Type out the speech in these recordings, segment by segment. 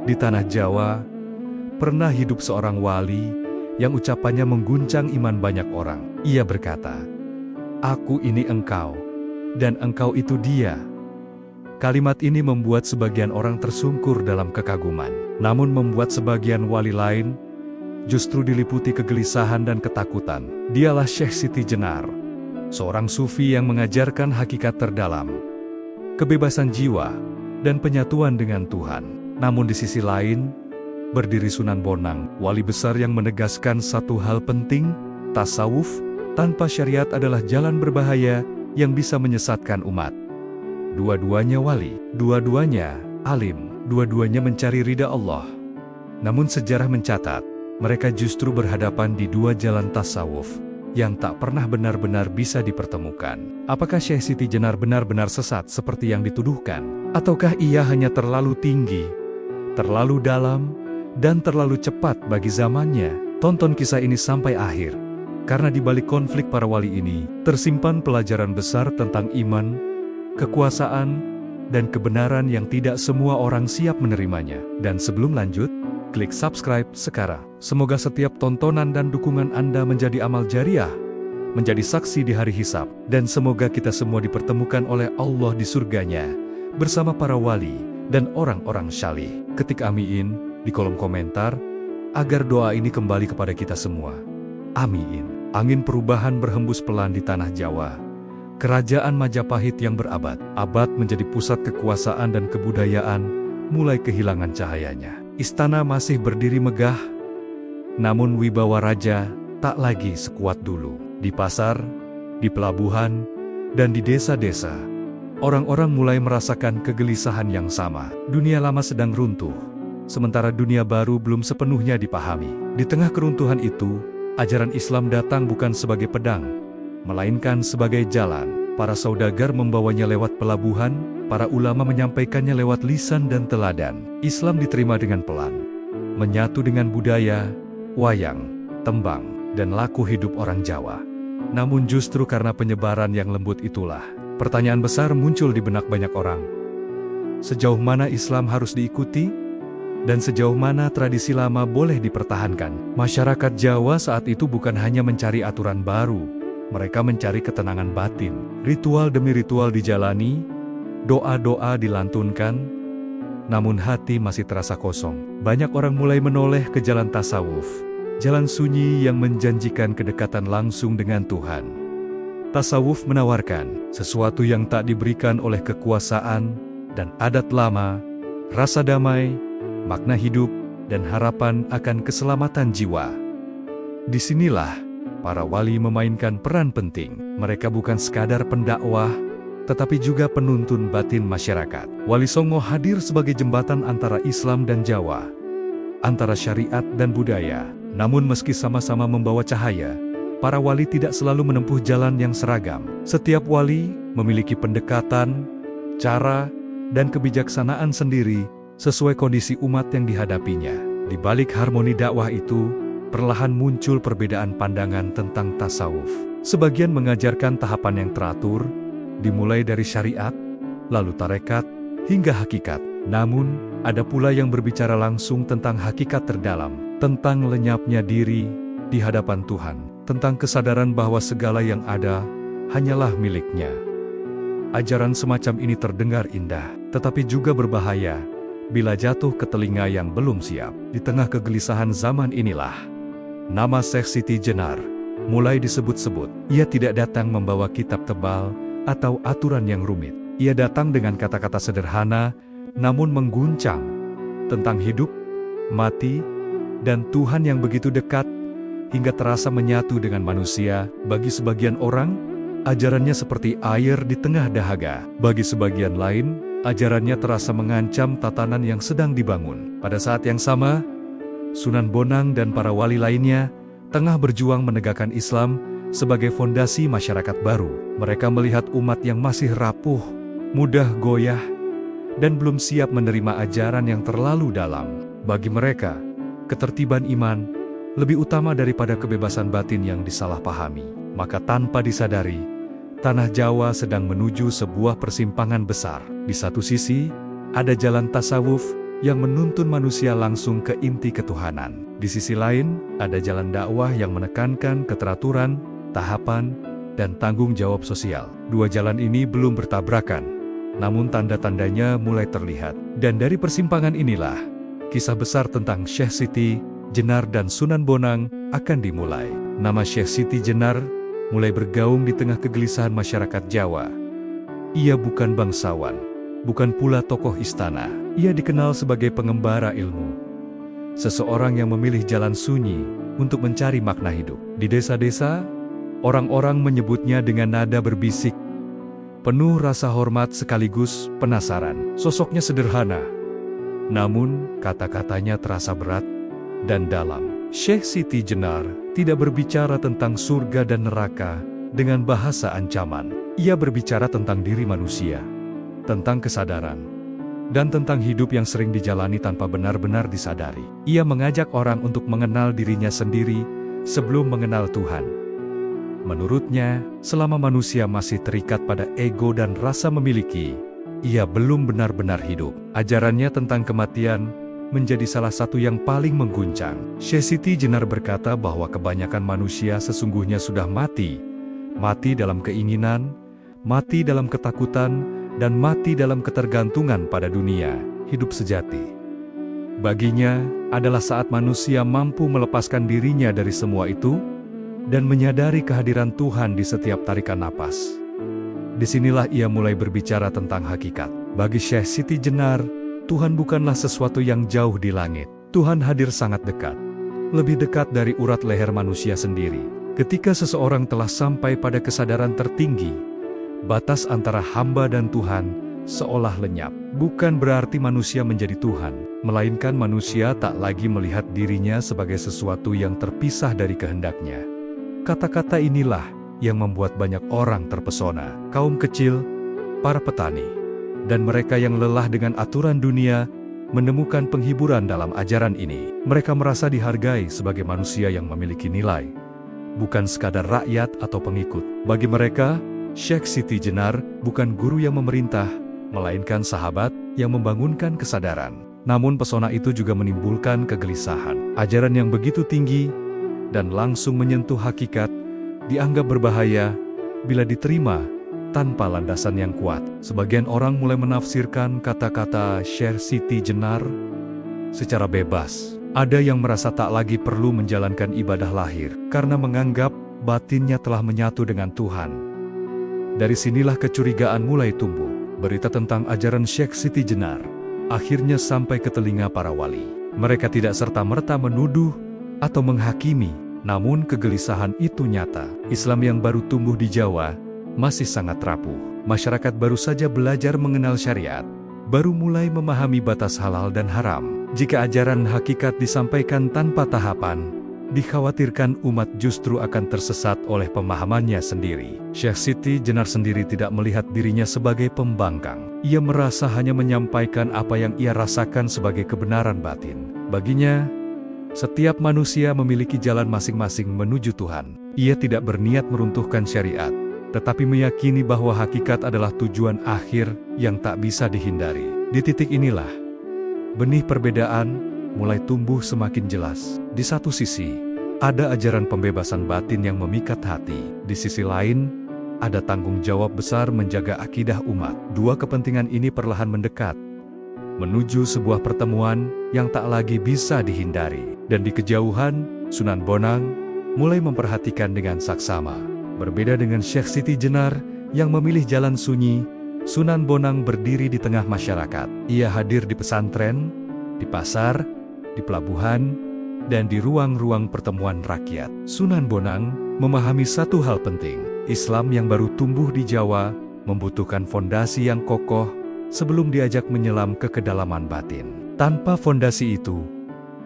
Di tanah Jawa, pernah hidup seorang wali yang ucapannya mengguncang iman banyak orang. Ia berkata, "Aku ini engkau, dan engkau itu dia." Kalimat ini membuat sebagian orang tersungkur dalam kekaguman. Namun membuat sebagian wali lain justru diliputi kegelisahan dan ketakutan. Dialah Syekh Siti Jenar, seorang sufi yang mengajarkan hakikat terdalam, kebebasan jiwa, dan penyatuan dengan Tuhan. Namun di sisi lain, berdiri Sunan Bonang, wali besar yang menegaskan satu hal penting, tasawuf tanpa syariat adalah jalan berbahaya yang bisa menyesatkan umat. Dua-duanya wali, dua-duanya alim, dua-duanya mencari ridha Allah. Namun sejarah mencatat, mereka justru berhadapan di dua jalan tasawuf yang tak pernah benar-benar bisa dipertemukan. Apakah Syekh Siti Jenar benar-benar sesat seperti yang dituduhkan? Ataukah ia hanya terlalu tinggi, terlalu dalam, dan terlalu cepat bagi zamannya? Tonton kisah ini sampai akhir, karena di balik konflik para wali ini, tersimpan pelajaran besar tentang iman, kekuasaan, dan kebenaran yang tidak semua orang siap menerimanya. Dan sebelum lanjut, klik subscribe sekarang. Semoga setiap tontonan dan dukungan Anda menjadi amal jariah, menjadi saksi di hari hisab, dan semoga kita semua dipertemukan oleh Allah di surganya, bersama para wali dan orang-orang syalih. Ketik amin di kolom komentar, agar doa ini kembali kepada kita semua. Amin. Angin perubahan berhembus pelan di tanah Jawa. Kerajaan Majapahit yang berabad-abad menjadi pusat kekuasaan dan kebudayaan, mulai kehilangan cahayanya. Istana masih berdiri megah, namun wibawa raja tak lagi sekuat dulu. Di pasar, di pelabuhan, dan di desa-desa, orang-orang mulai merasakan kegelisahan yang sama. Dunia lama sedang runtuh, sementara dunia baru belum sepenuhnya dipahami. Di tengah keruntuhan itu, ajaran Islam datang bukan sebagai pedang, melainkan sebagai jalan. Para saudagar membawanya lewat pelabuhan, para ulama menyampaikannya lewat lisan dan teladan. Islam diterima dengan pelan, menyatu dengan budaya, wayang, tembang, dan laku hidup orang Jawa. Namun justru karena penyebaran yang lembut itulah, pertanyaan besar muncul di benak banyak orang. Sejauh mana Islam harus diikuti? Dan sejauh mana tradisi lama boleh dipertahankan? Masyarakat Jawa saat itu bukan hanya mencari aturan baru, mereka mencari ketenangan batin. Ritual demi ritual dijalani, doa-doa dilantunkan, namun hati masih terasa kosong. Banyak orang mulai menoleh ke jalan tasawuf, jalan sunyi yang menjanjikan kedekatan langsung dengan Tuhan. Tasawuf menawarkan sesuatu yang tak diberikan oleh kekuasaan dan adat lama, rasa damai, makna hidup, dan harapan akan keselamatan jiwa. Disinilah para wali memainkan peran penting. Mereka bukan sekadar pendakwah, tetapi juga penuntun batin masyarakat. Wali Songo hadir sebagai jembatan antara Islam dan Jawa, antara syariat dan budaya. Namun meski sama-sama membawa cahaya, para wali tidak selalu menempuh jalan yang seragam. Setiap wali memiliki pendekatan, cara, dan kebijaksanaan sendiri sesuai kondisi umat yang dihadapinya. Di balik harmoni dakwah itu, perlahan muncul perbedaan pandangan tentang tasawuf. Sebagian mengajarkan tahapan yang teratur, dimulai dari syariat, lalu tarekat, hingga hakikat. Namun, ada pula yang berbicara langsung tentang hakikat terdalam, tentang lenyapnya diri di hadapan Tuhan, tentang kesadaran bahwa segala yang ada hanyalah miliknya. Ajaran semacam ini terdengar indah, tetapi juga berbahaya bila jatuh ke telinga yang belum siap. Di tengah kegelisahan zaman inilah, nama Syekh Siti Jenar mulai disebut-sebut. Ia tidak datang membawa kitab tebal atau aturan yang rumit. Ia datang dengan kata-kata sederhana, namun mengguncang, tentang hidup, mati, dan Tuhan yang begitu dekat, hingga terasa menyatu dengan manusia. Bagi sebagian orang, ajarannya seperti air di tengah dahaga. Bagi sebagian lain, ajarannya terasa mengancam tatanan yang sedang dibangun. Pada saat yang sama, Sunan Bonang dan para wali lainnya tengah berjuang menegakkan Islam sebagai fondasi masyarakat baru. Mereka melihat umat yang masih rapuh, mudah goyah, dan belum siap menerima ajaran yang terlalu dalam. Bagi mereka, ketertiban iman lebih utama daripada kebebasan batin yang disalahpahami. Maka tanpa disadari, tanah Jawa sedang menuju sebuah persimpangan besar. Di satu sisi, ada jalan tasawuf yang menuntun manusia langsung ke inti ketuhanan. Di sisi lain, ada jalan dakwah yang menekankan keteraturan, tahapan, dan tanggung jawab sosial. Dua jalan ini belum bertabrakan, namun tanda-tandanya mulai terlihat. Dan dari persimpangan inilah, kisah besar tentang Syekh Siti Jenar dan Sunan Bonang akan dimulai. Nama Syekh Siti Jenar mulai bergaung di tengah kegelisahan masyarakat Jawa. Ia bukan bangsawan, bukan pula tokoh istana. Ia dikenal sebagai pengembara ilmu. Seseorang yang memilih jalan sunyi untuk mencari makna hidup. Di desa-desa, orang-orang menyebutnya dengan nada berbisik, penuh rasa hormat sekaligus penasaran. Sosoknya sederhana, namun kata-katanya terasa berat dan dalam. Syekh Siti Jenar tidak berbicara tentang surga dan neraka dengan bahasa ancaman. Ia berbicara tentang diri manusia, tentang kesadaran, dan tentang hidup yang sering dijalani tanpa benar-benar disadari. Ia mengajak orang untuk mengenal dirinya sendiri sebelum mengenal Tuhan. Menurutnya, selama manusia masih terikat pada ego dan rasa memiliki, ia belum benar-benar hidup. Ajarannya tentang kematian menjadi salah satu yang paling mengguncang. Syekh Siti Jenar berkata bahwa kebanyakan manusia sesungguhnya sudah mati. Mati dalam keinginan, mati dalam ketakutan, dan mati dalam ketergantungan pada dunia. Hidup sejati baginya adalah saat manusia mampu melepaskan dirinya dari semua itu dan menyadari kehadiran Tuhan di setiap tarikan napas. Disinilah ia mulai berbicara tentang hakikat. Bagi Syekh Siti Jenar, Tuhan bukanlah sesuatu yang jauh di langit. Tuhan hadir sangat dekat, lebih dekat dari urat leher manusia sendiri. Ketika seseorang telah sampai pada kesadaran tertinggi, batas antara hamba dan Tuhan seolah lenyap. Bukan berarti manusia menjadi Tuhan, melainkan manusia tak lagi melihat dirinya sebagai sesuatu yang terpisah dari kehendaknya. Kata-kata inilah yang membuat banyak orang terpesona. Kaum kecil, para petani, dan mereka yang lelah dengan aturan dunia menemukan penghiburan dalam ajaran ini. Mereka merasa dihargai sebagai manusia yang memiliki nilai, bukan sekadar rakyat atau pengikut. Bagi mereka, Syekh Siti Jenar bukan guru yang memerintah, melainkan sahabat yang membangunkan kesadaran. Namun pesona itu juga menimbulkan kegelisahan. Ajaran yang begitu tinggi dan langsung menyentuh hakikat dianggap berbahaya bila diterima tanpa landasan yang kuat. Sebagian orang mulai menafsirkan kata-kata Syekh Siti Jenar secara bebas. Ada yang merasa tak lagi perlu menjalankan ibadah lahir karena menganggap batinnya telah menyatu dengan Tuhan. Dari sinilah kecurigaan mulai tumbuh. Berita tentang ajaran Syekh Siti Jenar akhirnya sampai ke telinga para wali. Mereka tidak serta-merta menuduh atau menghakimi, namun kegelisahan itu nyata. Islam yang baru tumbuh di Jawa masih sangat rapuh. Masyarakat baru saja belajar mengenal syariat, baru mulai memahami batas halal dan haram. Jika ajaran hakikat disampaikan tanpa tahapan, dikhawatirkan umat justru akan tersesat oleh pemahamannya sendiri. Syekh Siti Jenar sendiri tidak melihat dirinya sebagai pembangkang. Ia merasa hanya menyampaikan apa yang ia rasakan sebagai kebenaran batin. Baginya, setiap manusia memiliki jalan masing-masing menuju Tuhan. Ia tidak berniat meruntuhkan syariat, tetapi meyakini bahwa hakikat adalah tujuan akhir yang tak bisa dihindari. Di titik inilah, benih perbedaan mulai tumbuh semakin jelas. Di satu sisi, ada ajaran pembebasan batin yang memikat hati. Di sisi lain, ada tanggung jawab besar menjaga akidah umat. Dua kepentingan ini perlahan mendekat, menuju sebuah pertemuan yang tak lagi bisa dihindari. Dan di kejauhan, Sunan Bonang mulai memperhatikan dengan saksama. Berbeda dengan Syekh Siti Jenar yang memilih jalan sunyi, Sunan Bonang berdiri di tengah masyarakat. Ia hadir di pesantren, di pasar, di pelabuhan, dan di ruang-ruang pertemuan rakyat. Sunan Bonang memahami satu hal penting. Islam yang baru tumbuh di Jawa membutuhkan fondasi yang kokoh sebelum diajak menyelam ke kedalaman batin. Tanpa fondasi itu,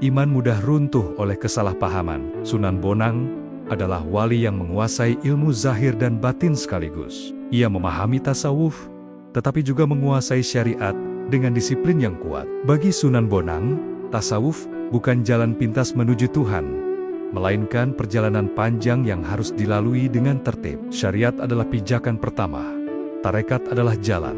iman mudah runtuh oleh kesalahpahaman. Sunan Bonang adalah wali yang menguasai ilmu zahir dan batin sekaligus. Ia memahami tasawuf, tetapi juga menguasai syariat dengan disiplin yang kuat. Bagi Sunan Bonang, tasawuf bukan jalan pintas menuju Tuhan, melainkan perjalanan panjang yang harus dilalui dengan tertib. Syariat adalah pijakan pertama, tarekat adalah jalan,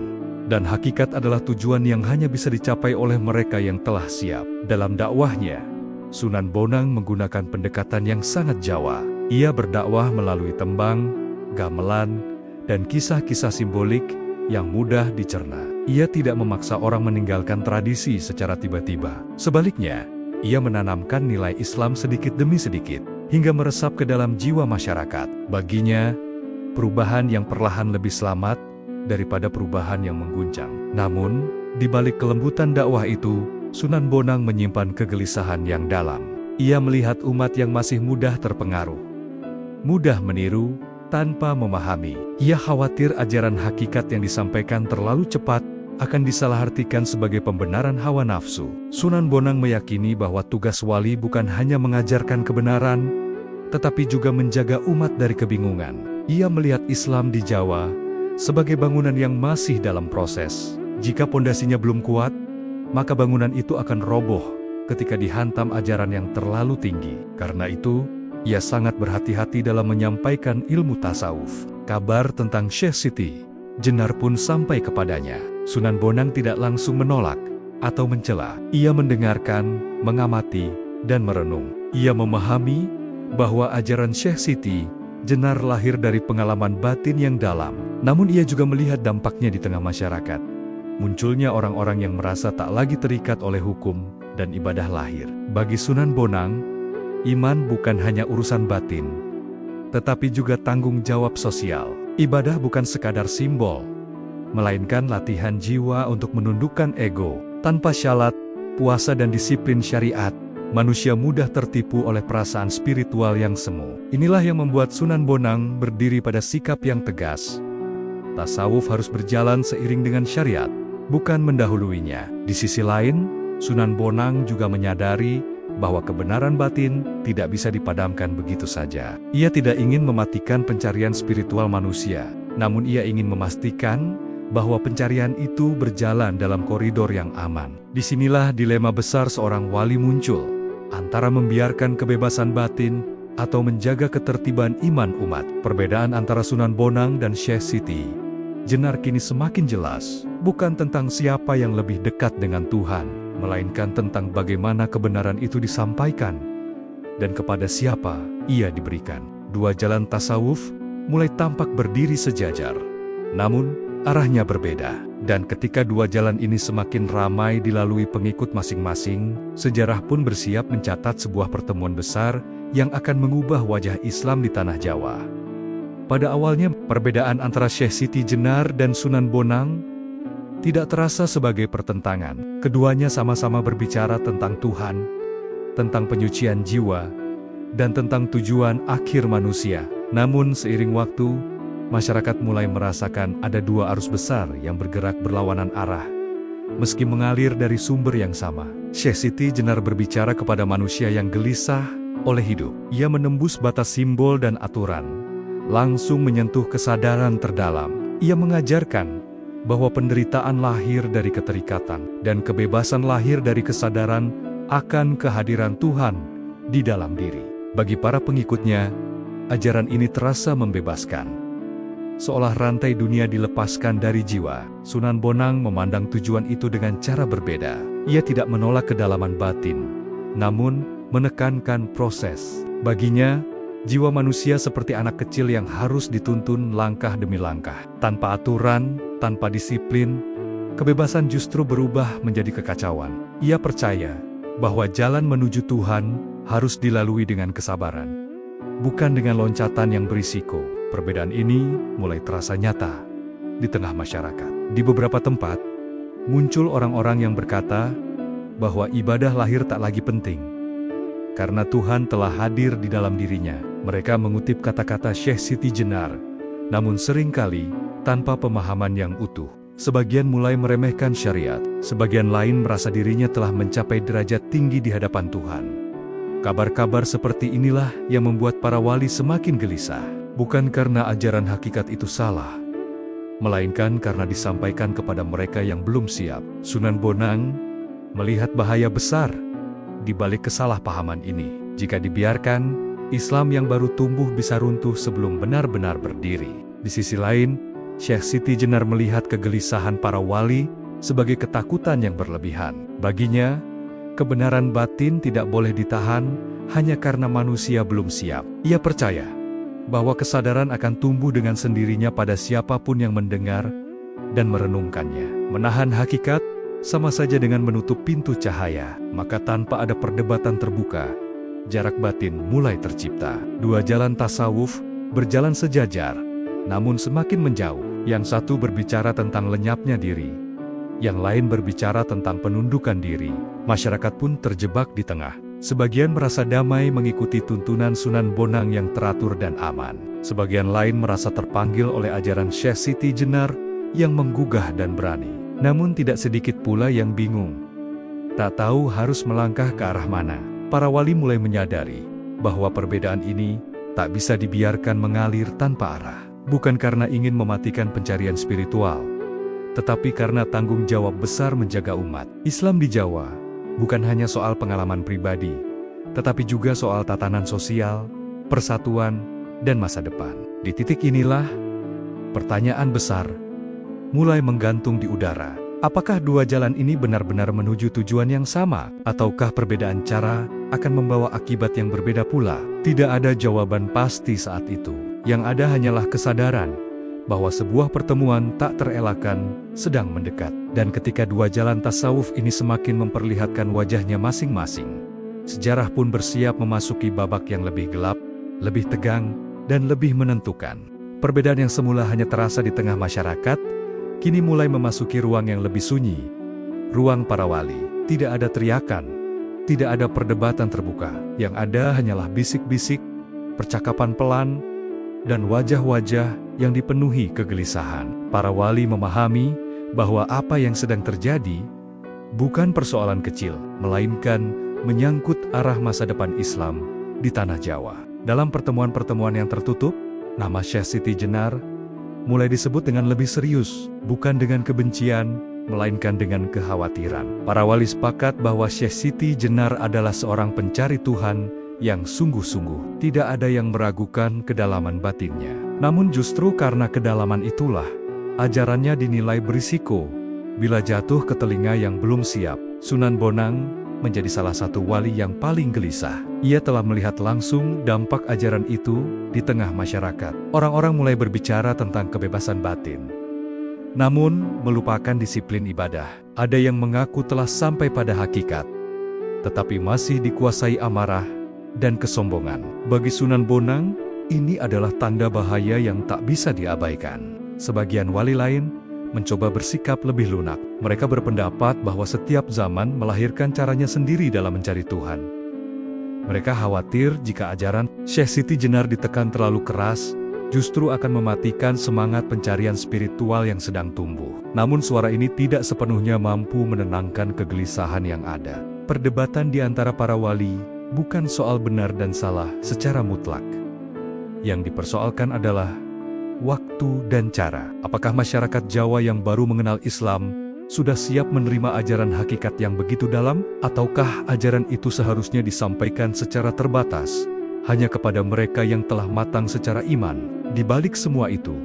Dan hakikat adalah tujuan yang hanya bisa dicapai oleh mereka yang telah siap. Dalam dakwahnya, Sunan Bonang menggunakan pendekatan yang sangat Jawa. Ia berdakwah melalui tembang, gamelan, dan kisah-kisah simbolik yang mudah dicerna. Ia tidak memaksa orang meninggalkan tradisi secara tiba-tiba. Sebaliknya, ia menanamkan nilai Islam sedikit demi sedikit, hingga meresap ke dalam jiwa masyarakat. Baginya, perubahan yang perlahan lebih selamat daripada perubahan yang mengguncang. Namun, di balik kelembutan dakwah itu, Sunan Bonang menyimpan kegelisahan yang dalam. Ia melihat umat yang masih mudah terpengaruh, mudah meniru, tanpa memahami. Ia khawatir ajaran hakikat yang disampaikan terlalu cepat akan disalahartikan sebagai pembenaran hawa nafsu. Sunan Bonang meyakini bahwa tugas wali bukan hanya mengajarkan kebenaran, tetapi juga menjaga umat dari kebingungan. Ia melihat Islam di Jawa sebagai bangunan yang masih dalam proses. Jika pondasinya belum kuat, maka bangunan itu akan roboh ketika dihantam ajaran yang terlalu tinggi. Karena itu, ia sangat berhati-hati dalam menyampaikan ilmu tasawuf. Kabar tentang Syekh Siti Jenar pun sampai kepadanya. Sunan Bonang tidak langsung menolak atau mencela. Ia mendengarkan, mengamati, dan merenung. Ia memahami bahwa ajaran Syekh Siti Jenar lahir dari pengalaman batin yang dalam. Namun ia juga melihat dampaknya di tengah masyarakat. Munculnya orang-orang yang merasa tak lagi terikat oleh hukum dan ibadah lahir. Bagi Sunan Bonang, iman bukan hanya urusan batin, tetapi juga tanggung jawab sosial. Ibadah bukan sekadar simbol, melainkan latihan jiwa untuk menundukkan ego. Tanpa syarat, puasa dan disiplin syariat, manusia mudah tertipu oleh perasaan spiritual yang semu. Inilah yang membuat Sunan Bonang berdiri pada sikap yang tegas. Tasawuf harus berjalan seiring dengan syariat, bukan mendahuluinya. Di sisi lain, Sunan Bonang juga menyadari bahwa kebenaran batin tidak bisa dipadamkan begitu saja. Ia tidak ingin mematikan pencarian spiritual manusia, namun ia ingin memastikan bahwa pencarian itu berjalan dalam koridor yang aman. Disinilah dilema besar seorang wali muncul, antara membiarkan kebebasan batin atau menjaga ketertiban iman umat. Perbedaan antara Sunan Bonang dan Syekh Siti Jenar kini semakin jelas, bukan tentang siapa yang lebih dekat dengan Tuhan, melainkan tentang bagaimana kebenaran itu disampaikan dan kepada siapa ia diberikan. Dua jalan tasawuf mulai tampak berdiri sejajar, namun arahnya berbeda. Dan ketika dua jalan ini semakin ramai dilalui pengikut masing-masing, sejarah pun bersiap mencatat sebuah pertemuan besar yang akan mengubah wajah Islam di tanah Jawa. Pada awalnya, perbedaan antara Syekh Siti Jenar dan Sunan Bonang tidak terasa sebagai pertentangan. Keduanya sama-sama berbicara tentang Tuhan, tentang penyucian jiwa, dan tentang tujuan akhir manusia. Namun seiring waktu, masyarakat mulai merasakan ada dua arus besar yang bergerak berlawanan arah, meski mengalir dari sumber yang sama. Syekh Siti Jenar berbicara kepada manusia yang gelisah oleh hidup. Ia menembus batas simbol dan aturan, langsung menyentuh kesadaran terdalam. Ia mengajarkan bahwa penderitaan lahir dari keterikatan, dan kebebasan lahir dari kesadaran akan kehadiran Tuhan di dalam diri. Bagi para pengikutnya, ajaran ini terasa membebaskan, seolah rantai dunia dilepaskan dari jiwa. Sunan Bonang memandang tujuan itu dengan cara berbeda. Ia tidak menolak kedalaman batin, namun menekankan proses. Baginya, jiwa manusia seperti anak kecil yang harus dituntun langkah demi langkah. Tanpa aturan, tanpa disiplin, kebebasan justru berubah menjadi kekacauan. Ia percaya bahwa jalan menuju Tuhan harus dilalui dengan kesabaran, bukan dengan loncatan yang berisiko. Perbedaan ini mulai terasa nyata di tengah masyarakat. Di beberapa tempat, muncul orang-orang yang berkata bahwa ibadah lahir tak lagi penting, karena Tuhan telah hadir di dalam dirinya. Mereka mengutip kata-kata Syekh Siti Jenar, namun seringkali tanpa pemahaman yang utuh. Sebagian mulai meremehkan syariat, sebagian lain merasa dirinya telah mencapai derajat tinggi di hadapan Tuhan. Kabar-kabar seperti inilah yang membuat para wali semakin gelisah, bukan karena ajaran hakikat itu salah, melainkan karena disampaikan kepada mereka yang belum siap. Sunan Bonang melihat bahaya besar di balik kesalahpahaman ini. Jika dibiarkan, Islam yang baru tumbuh bisa runtuh sebelum benar-benar berdiri. Di sisi lain, Syekh Siti Jenar melihat kegelisahan para wali sebagai ketakutan yang berlebihan. Baginya, kebenaran batin tidak boleh ditahan hanya karena manusia belum siap. Ia percaya bahwa kesadaran akan tumbuh dengan sendirinya pada siapapun yang mendengar dan merenungkannya. Menahan hakikat sama saja dengan menutup pintu cahaya, maka tanpa ada perdebatan terbuka, jarak batin mulai tercipta. Dua jalan tasawuf berjalan sejajar, namun semakin menjauh. Yang satu berbicara tentang lenyapnya diri, yang lain berbicara tentang penundukan diri. Masyarakat pun terjebak di tengah. Sebagian merasa damai mengikuti tuntunan Sunan Bonang yang teratur dan aman. Sebagian lain merasa terpanggil oleh ajaran Syekh Siti Jenar yang menggugah dan berani. Namun tidak sedikit pula yang bingung, tak tahu harus melangkah ke arah mana. Para wali mulai menyadari bahwa perbedaan ini tak bisa dibiarkan mengalir tanpa arah. Bukan karena ingin mematikan pencarian spiritual, tetapi karena tanggung jawab besar menjaga umat. Islam di Jawa bukan hanya soal pengalaman pribadi, tetapi juga soal tatanan sosial, persatuan, dan masa depan. Di titik inilah, pertanyaan besar mulai menggantung di udara. Apakah dua jalan ini benar-benar menuju tujuan yang sama? Ataukah perbedaan cara akan membawa akibat yang berbeda pula? Tidak ada jawaban pasti saat itu. Yang ada hanyalah kesadaran bahwa sebuah pertemuan tak terelakkan sedang mendekat. Dan ketika dua jalan tasawuf ini semakin memperlihatkan wajahnya masing-masing, sejarah pun bersiap memasuki babak yang lebih gelap, lebih tegang, dan lebih menentukan. Perbedaan yang semula hanya terasa di tengah masyarakat, kini mulai memasuki ruang yang lebih sunyi. Ruang para wali. Tidak ada teriakan, tidak ada perdebatan terbuka. Yang ada hanyalah bisik-bisik, percakapan pelan, dan wajah-wajah yang dipenuhi kegelisahan. Para wali memahami bahwa apa yang sedang terjadi bukan persoalan kecil, melainkan menyangkut arah masa depan Islam di tanah Jawa. Dalam pertemuan-pertemuan yang tertutup, nama Syekh Siti Jenar mulai disebut dengan lebih serius, bukan dengan kebencian, melainkan dengan kekhawatiran. Para wali sepakat bahwa Syekh Siti Jenar adalah seorang pencari Tuhan yang sungguh-sungguh. Tidak ada yang meragukan kedalaman batinnya. Namun justru karena kedalaman itulah, ajarannya dinilai berisiko. Bila jatuh ke telinga yang belum siap, Sunan Bonang menjadi salah satu wali yang paling gelisah. Ia telah melihat langsung dampak ajaran itu di tengah masyarakat. Orang-orang mulai berbicara tentang kebebasan batin, namun melupakan disiplin ibadah. Ada yang mengaku telah sampai pada hakikat, tetapi masih dikuasai amarah dan kesombongan. Bagi Sunan Bonang, ini adalah tanda bahaya yang tak bisa diabaikan. Sebagian wali lain mencoba bersikap lebih lunak. Mereka berpendapat bahwa setiap zaman melahirkan caranya sendiri dalam mencari Tuhan. Mereka khawatir jika ajaran Syekh Siti Jenar ditekan terlalu keras, justru akan mematikan semangat pencarian spiritual yang sedang tumbuh. Namun suara ini tidak sepenuhnya mampu menenangkan kegelisahan yang ada. Perdebatan di antara para wali bukan soal benar dan salah secara mutlak. Yang dipersoalkan adalah waktu dan cara. Apakah masyarakat Jawa yang baru mengenal Islam sudah siap menerima ajaran hakikat yang begitu dalam? Ataukah ajaran itu seharusnya disampaikan secara terbatas hanya kepada mereka yang telah matang secara iman? Di balik semua itu,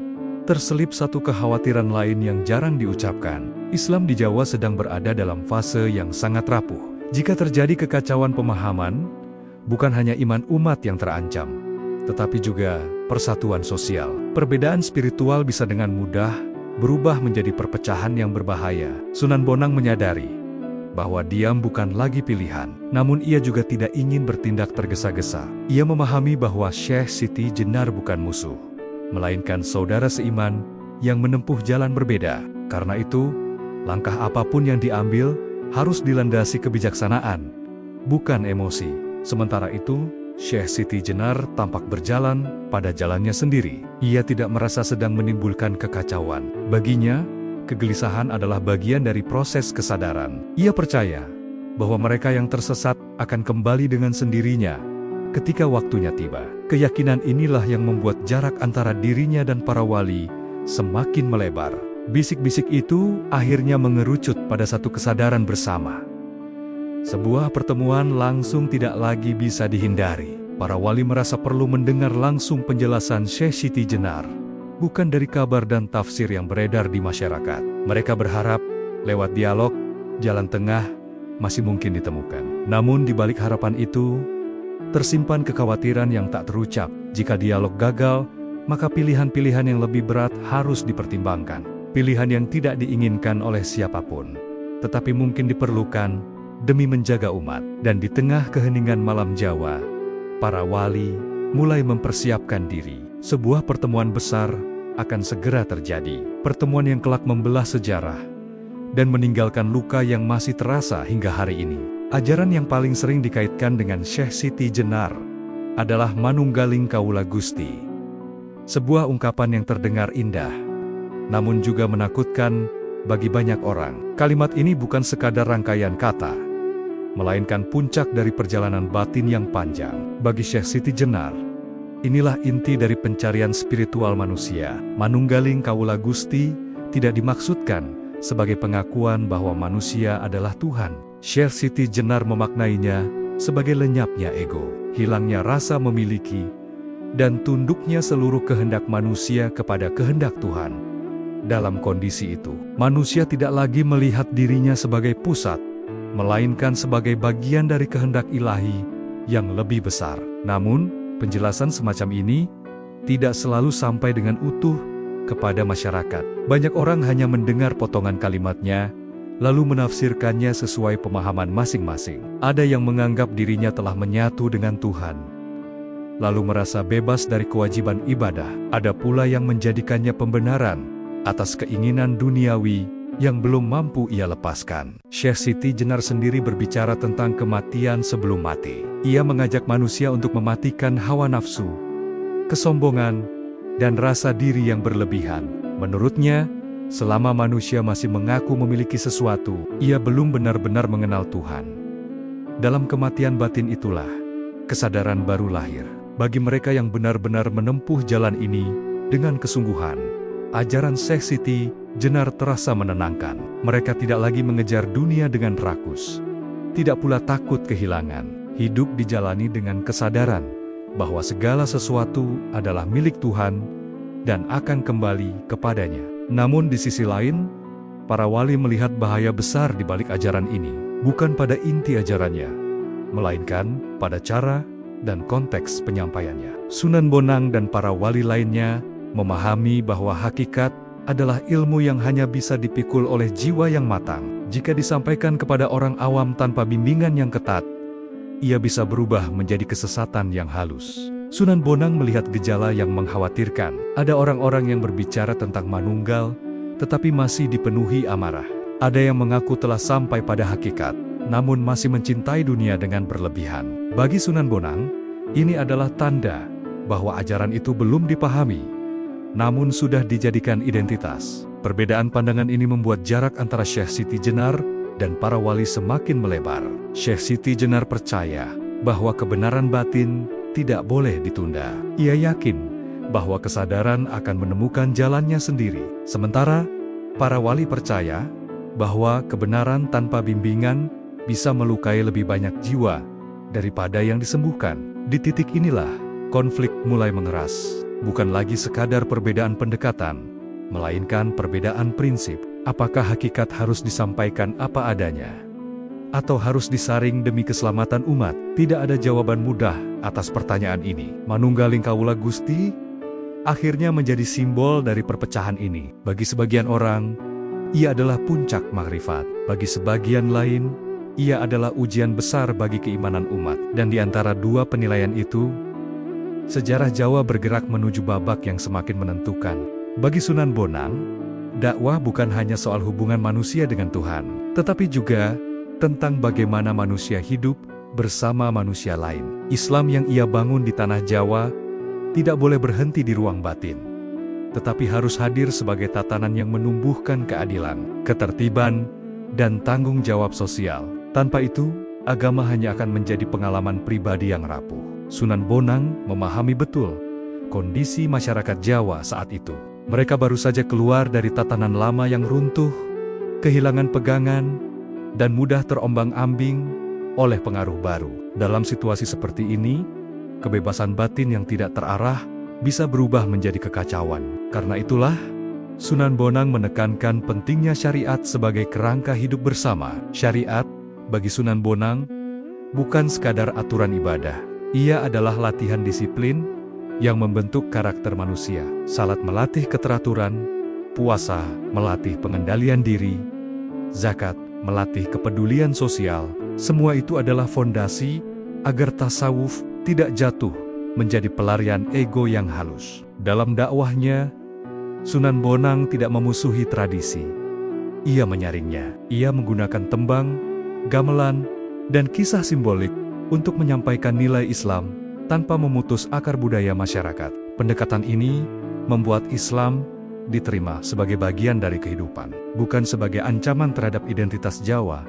terselip satu kekhawatiran lain yang jarang diucapkan. Islam di Jawa sedang berada dalam fase yang sangat rapuh. Jika terjadi kekacauan pemahaman, bukan hanya iman umat yang terancam, tetapi juga persatuan sosial. Perbedaan spiritual bisa dengan mudah berubah menjadi perpecahan yang berbahaya. Sunan Bonang menyadari bahwa diam bukan lagi pilihan, namun ia juga tidak ingin bertindak tergesa-gesa. Ia memahami bahwa Syekh Siti Jenar bukan musuh, melainkan saudara seiman yang menempuh jalan berbeda. Karena itu, langkah apapun yang diambil harus dilandasi kebijaksanaan, bukan emosi. Sementara itu, Syekh Siti Jenar tampak berjalan pada jalannya sendiri. Ia tidak merasa sedang menimbulkan kekacauan. Baginya, kegelisahan adalah bagian dari proses kesadaran. Ia percaya bahwa mereka yang tersesat akan kembali dengan sendirinya ketika waktunya tiba. Keyakinan inilah yang membuat jarak antara dirinya dan para wali semakin melebar. Bisik-bisik itu akhirnya mengerucut pada satu kesadaran bersama. Sebuah pertemuan langsung tidak lagi bisa dihindari. Para wali merasa perlu mendengar langsung penjelasan Syekh Siti Jenar. bukan dari kabar dan tafsir yang beredar di masyarakat. Mereka berharap, lewat dialog, jalan tengah masih mungkin ditemukan. Namun di balik harapan itu, tersimpan kekhawatiran yang tak terucap. Jika dialog gagal, maka pilihan-pilihan yang lebih berat harus dipertimbangkan. Pilihan yang tidak diinginkan oleh siapapun, tetapi mungkin diperlukan demi menjaga umat. Dan di tengah keheningan malam Jawa, para wali mulai mempersiapkan diri. Sebuah pertemuan besar akan segera terjadi. Pertemuan yang kelak membelah sejarah dan meninggalkan luka yang masih terasa hingga hari ini. Ajaran yang paling sering dikaitkan dengan Syekh Siti Jenar adalah Manunggaling Kawula Gusti. Sebuah ungkapan yang terdengar indah, namun juga menakutkan bagi banyak orang. Kalimat ini bukan sekadar rangkaian kata, melainkan puncak dari perjalanan batin yang panjang. Bagi Syekh Siti Jenar, inilah inti dari pencarian spiritual manusia. Manunggaling Kawula Gusti tidak dimaksudkan sebagai pengakuan bahwa manusia adalah Tuhan. Syekh Siti Jenar memaknainya sebagai lenyapnya ego, hilangnya rasa memiliki, dan tunduknya seluruh kehendak manusia kepada kehendak Tuhan. Dalam kondisi itu, manusia tidak lagi melihat dirinya sebagai pusat, melainkan sebagai bagian dari kehendak ilahi yang lebih besar. Namun, penjelasan semacam ini tidak selalu sampai dengan utuh kepada masyarakat. Banyak orang hanya mendengar potongan kalimatnya, lalu menafsirkannya sesuai pemahaman masing-masing. Ada yang menganggap dirinya telah menyatu dengan Tuhan, lalu merasa bebas dari kewajiban ibadah. Ada pula yang menjadikannya pembenaran atas keinginan duniawi yang belum mampu ia lepaskan. Syekh Siti Jenar sendiri berbicara tentang kematian sebelum mati. Ia mengajak manusia untuk mematikan hawa nafsu, kesombongan, dan rasa diri yang berlebihan. Menurutnya, selama manusia masih mengaku memiliki sesuatu, ia belum benar-benar mengenal Tuhan. Dalam kematian batin itulah kesadaran baru lahir. Bagi mereka yang benar-benar menempuh jalan ini dengan kesungguhan, ajaran Syekh Siti Jenar terasa menenangkan. Mereka tidak lagi mengejar dunia dengan rakus, tidak pula takut kehilangan. Hidup dijalani dengan kesadaran bahwa segala sesuatu adalah milik Tuhan dan akan kembali kepadanya. Namun di sisi lain, para wali melihat bahaya besar di balik ajaran ini. Bukan pada inti ajarannya, melainkan pada cara dan konteks penyampaiannya. Sunan Bonang dan para wali lainnya memahami bahwa hakikat adalah ilmu yang hanya bisa dipikul oleh jiwa yang matang. Jika disampaikan kepada orang awam tanpa bimbingan yang ketat, ia bisa berubah menjadi kesesatan yang halus. Sunan Bonang melihat gejala yang mengkhawatirkan. Ada orang-orang yang berbicara tentang manunggal, tetapi masih dipenuhi amarah. Ada yang mengaku telah sampai pada hakikat, namun masih mencintai dunia dengan berlebihan. Bagi Sunan Bonang, ini adalah tanda bahwa ajaran itu belum dipahami, namun sudah dijadikan identitas. Perbedaan pandangan ini membuat jarak antara Syekh Siti Jenar dan para wali semakin melebar. Syekh Siti Jenar percaya bahwa kebenaran batin tidak boleh ditunda. Ia yakin bahwa kesadaran akan menemukan jalannya sendiri. Sementara, para wali percaya bahwa kebenaran tanpa bimbingan bisa melukai lebih banyak jiwa daripada yang disembuhkan. Di titik inilah, konflik mulai mengeras. Bukan lagi sekadar perbedaan pendekatan, melainkan perbedaan prinsip. Apakah hakikat harus disampaikan apa adanya, atau harus disaring demi keselamatan umat? Tidak ada jawaban mudah atas pertanyaan ini. Manunggaling Kawula Gusti akhirnya menjadi simbol dari perpecahan ini. Bagi sebagian orang, ia adalah puncak makrifat. Bagi sebagian lain, ia adalah ujian besar bagi keimanan umat. Dan di antara dua penilaian itu, sejarah Jawa bergerak menuju babak yang semakin menentukan. Bagi Sunan Bonang, dakwah bukan hanya soal hubungan manusia dengan Tuhan, tetapi juga tentang bagaimana manusia hidup bersama manusia lain. Islam yang ia bangun di tanah Jawa tidak boleh berhenti di ruang batin, tetapi harus hadir sebagai tatanan yang menumbuhkan keadilan, ketertiban, dan tanggung jawab sosial. Tanpa itu, agama hanya akan menjadi pengalaman pribadi yang rapuh. Sunan Bonang memahami betul kondisi masyarakat Jawa saat itu. Mereka baru saja keluar dari tatanan lama yang runtuh, kehilangan pegangan, dan mudah terombang-ambing oleh pengaruh baru. Dalam situasi seperti ini, kebebasan batin yang tidak terarah bisa berubah menjadi kekacauan. Karena itulah, Sunan Bonang menekankan pentingnya syariat sebagai kerangka hidup bersama. Syariat, bagi Sunan Bonang, bukan sekadar aturan ibadah. Ia adalah latihan disiplin yang membentuk karakter manusia. Salat melatih keteraturan, puasa melatih pengendalian diri, zakat melatih kepedulian sosial. Semua itu adalah fondasi agar tasawuf tidak jatuh menjadi pelarian ego yang halus. Dalam dakwahnya, Sunan Bonang tidak memusuhi tradisi. Ia menyaringnya. Ia menggunakan tembang, gamelan, dan kisah simbolik untuk menyampaikan nilai Islam tanpa memutus akar budaya masyarakat. Pendekatan ini membuat Islam diterima sebagai bagian dari kehidupan, bukan sebagai ancaman terhadap identitas Jawa.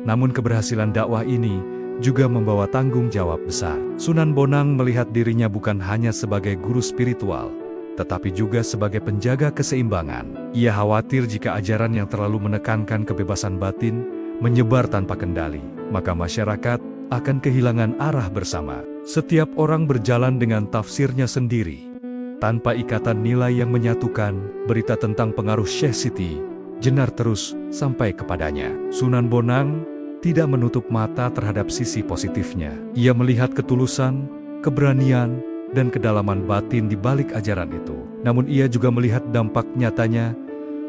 Namun keberhasilan dakwah ini juga membawa tanggung jawab besar. Sunan Bonang melihat dirinya bukan hanya sebagai guru spiritual, tetapi juga sebagai penjaga keseimbangan. Ia khawatir jika ajaran yang terlalu menekankan kebebasan batin menyebar tanpa kendali, maka masyarakat akan kehilangan arah bersama. Setiap orang berjalan dengan tafsirnya sendiri, tanpa ikatan nilai yang menyatukan. Berita tentang pengaruh Syekh Siti Jenar terus sampai kepadanya. Sunan Bonang tidak menutup mata terhadap sisi positifnya. Ia melihat ketulusan, keberanian, dan kedalaman batin di balik ajaran itu. Namun ia juga melihat dampak nyatanya,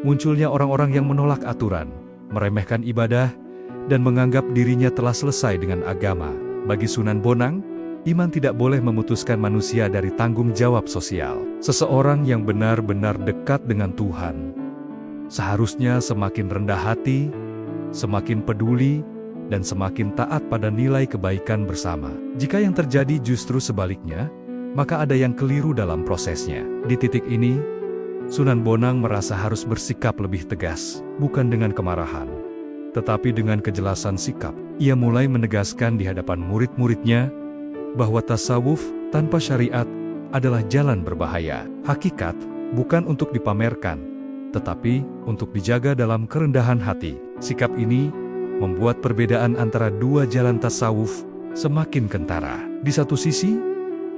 munculnya orang-orang yang menolak aturan, meremehkan ibadah, dan menganggap dirinya telah selesai dengan agama. Bagi Sunan Bonang, iman tidak boleh memutuskan manusia dari tanggung jawab sosial. Seseorang yang benar-benar dekat dengan Tuhan seharusnya semakin rendah hati, semakin peduli, dan semakin taat pada nilai kebaikan bersama. Jika yang terjadi justru sebaliknya, maka ada yang keliru dalam prosesnya. Di titik ini, Sunan Bonang merasa harus bersikap lebih tegas, bukan dengan kemarahan, tetapi dengan kejelasan sikap. Ia mulai menegaskan di hadapan murid-muridnya bahwa tasawuf tanpa syariat adalah jalan berbahaya. Hakikat bukan untuk dipamerkan, tetapi untuk dijaga dalam kerendahan hati. Sikap ini membuat perbedaan antara dua jalan tasawuf semakin kentara. Di satu sisi,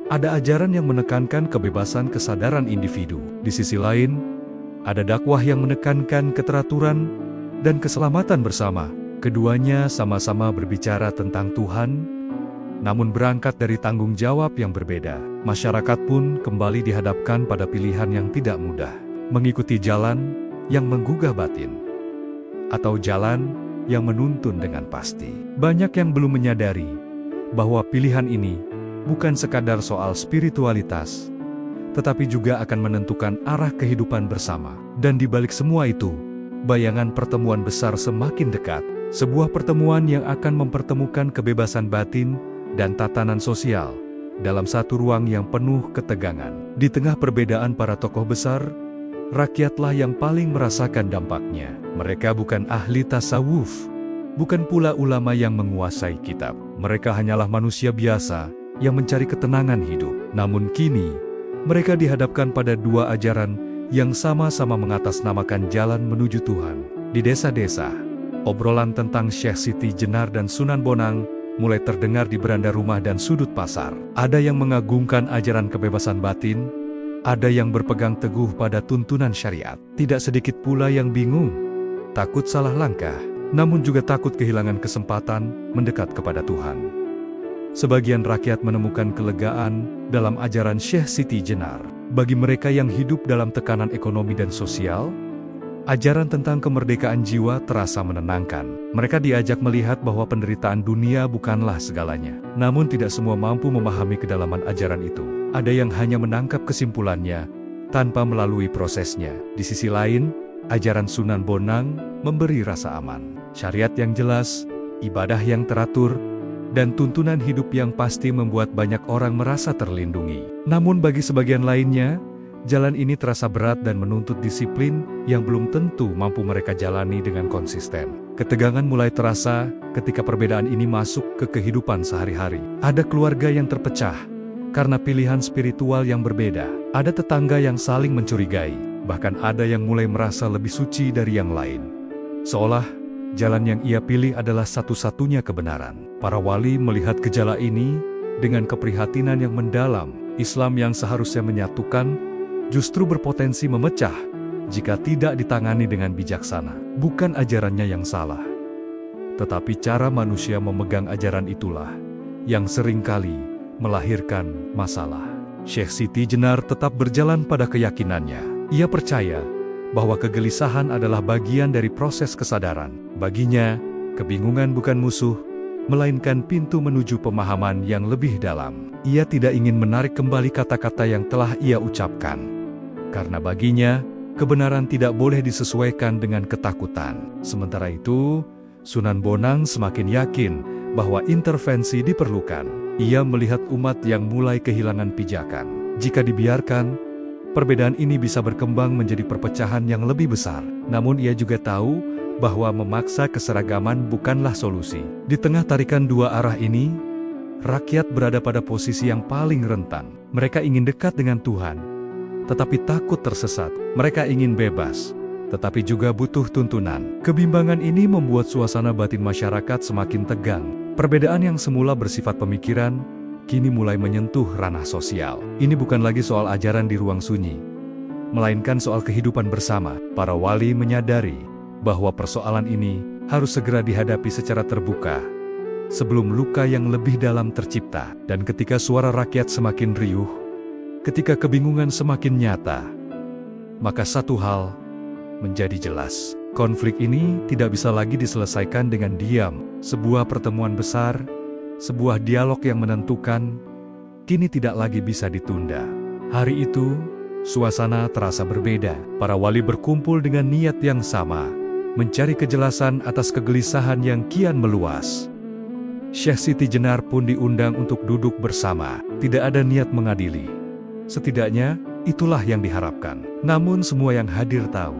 ada ajaran yang menekankan kebebasan kesadaran individu. Di sisi lain, ada dakwah yang menekankan keteraturan dan keselamatan bersama. Keduanya sama-sama berbicara tentang Tuhan, namun berangkat dari tanggung jawab yang berbeda. Masyarakat pun kembali dihadapkan pada pilihan yang tidak mudah. Mengikuti jalan yang menggugah batin, atau jalan yang menuntun dengan pasti. Banyak yang belum menyadari bahwa pilihan ini bukan sekadar soal spiritualitas, tetapi juga akan menentukan arah kehidupan bersama. Dan di balik semua itu, bayangan pertemuan besar semakin dekat. Sebuah pertemuan yang akan mempertemukan kebebasan batin dan tatanan sosial dalam satu ruang yang penuh ketegangan. Di tengah perbedaan para tokoh besar, rakyatlah yang paling merasakan dampaknya. Mereka bukan ahli tasawuf, bukan pula ulama yang menguasai kitab. Mereka hanyalah manusia biasa yang mencari ketenangan hidup. Namun kini, mereka dihadapkan pada dua ajaran yang sama-sama mengatasnamakan jalan menuju Tuhan. Di desa-desa, obrolan tentang Syekh Siti Jenar dan Sunan Bonang mulai terdengar di beranda rumah dan sudut pasar. Ada yang mengagungkan ajaran kebebasan batin, ada yang berpegang teguh pada tuntunan syariat. Tidak sedikit pula yang bingung, takut salah langkah, namun juga takut kehilangan kesempatan mendekat kepada Tuhan. Sebagian rakyat menemukan kelegaan dalam ajaran Syekh Siti Jenar. Bagi mereka yang hidup dalam tekanan ekonomi dan sosial, ajaran tentang kemerdekaan jiwa terasa menenangkan. Mereka diajak melihat bahwa penderitaan dunia bukanlah segalanya. Namun tidak semua mampu memahami kedalaman ajaran itu. Ada yang hanya menangkap kesimpulannya tanpa melalui prosesnya. Di sisi lain, ajaran Sunan Bonang memberi rasa aman. Syariat yang jelas, ibadah yang teratur, dan tuntunan hidup yang pasti membuat banyak orang merasa terlindungi. Namun bagi sebagian lainnya, jalan ini terasa berat dan menuntut disiplin yang belum tentu mampu mereka jalani dengan konsisten. Ketegangan mulai terasa ketika perbedaan ini masuk ke kehidupan sehari-hari. Ada keluarga yang terpecah karena pilihan spiritual yang berbeda. Ada tetangga yang saling mencurigai, bahkan ada yang mulai merasa lebih suci dari yang lain. Seolah jalan yang ia pilih adalah satu-satunya kebenaran. Para wali melihat gejala ini dengan keprihatinan yang mendalam. Islam yang seharusnya menyatukan, justru berpotensi memecah jika tidak ditangani dengan bijaksana. Bukan ajarannya yang salah, tetapi cara manusia memegang ajaran itulah yang seringkali melahirkan masalah. Syekh Siti Jenar tetap berjalan pada keyakinannya. Ia percaya bahwa kegelisahan adalah bagian dari proses kesadaran. Baginya, kebingungan bukan musuh, melainkan pintu menuju pemahaman yang lebih dalam. Ia tidak ingin menarik kembali kata-kata yang telah ia ucapkan, karena baginya, kebenaran tidak boleh disesuaikan dengan ketakutan. Sementara itu, Sunan Bonang semakin yakin bahwa intervensi diperlukan. Ia melihat umat yang mulai kehilangan pijakan. Jika dibiarkan, perbedaan ini bisa berkembang menjadi perpecahan yang lebih besar. Namun ia juga tahu bahwa memaksa keseragaman bukanlah solusi. Di tengah tarikan dua arah ini, rakyat berada pada posisi yang paling rentan. Mereka ingin dekat dengan Tuhan, tetapi takut tersesat. Mereka ingin bebas, tetapi juga butuh tuntunan. Kebimbangan ini membuat suasana batin masyarakat semakin tegang. Perbedaan yang semula bersifat pemikiran, kini mulai menyentuh ranah sosial. Ini bukan lagi soal ajaran di ruang sunyi, melainkan soal kehidupan bersama. Para wali menyadari bahwa persoalan ini harus segera dihadapi secara terbuka, sebelum luka yang lebih dalam tercipta. Dan ketika suara rakyat semakin riuh, ketika kebingungan semakin nyata, maka satu hal menjadi jelas. Konflik ini tidak bisa lagi diselesaikan dengan diam. Sebuah pertemuan besar, sebuah dialog yang menentukan, kini tidak lagi bisa ditunda. Hari itu, suasana terasa berbeda. Para wali berkumpul dengan niat yang sama, mencari kejelasan atas kegelisahan yang kian meluas. Syekh Siti Jenar pun diundang untuk duduk bersama. Tidak ada niat mengadili. Setidaknya, itulah yang diharapkan. Namun semua yang hadir tahu,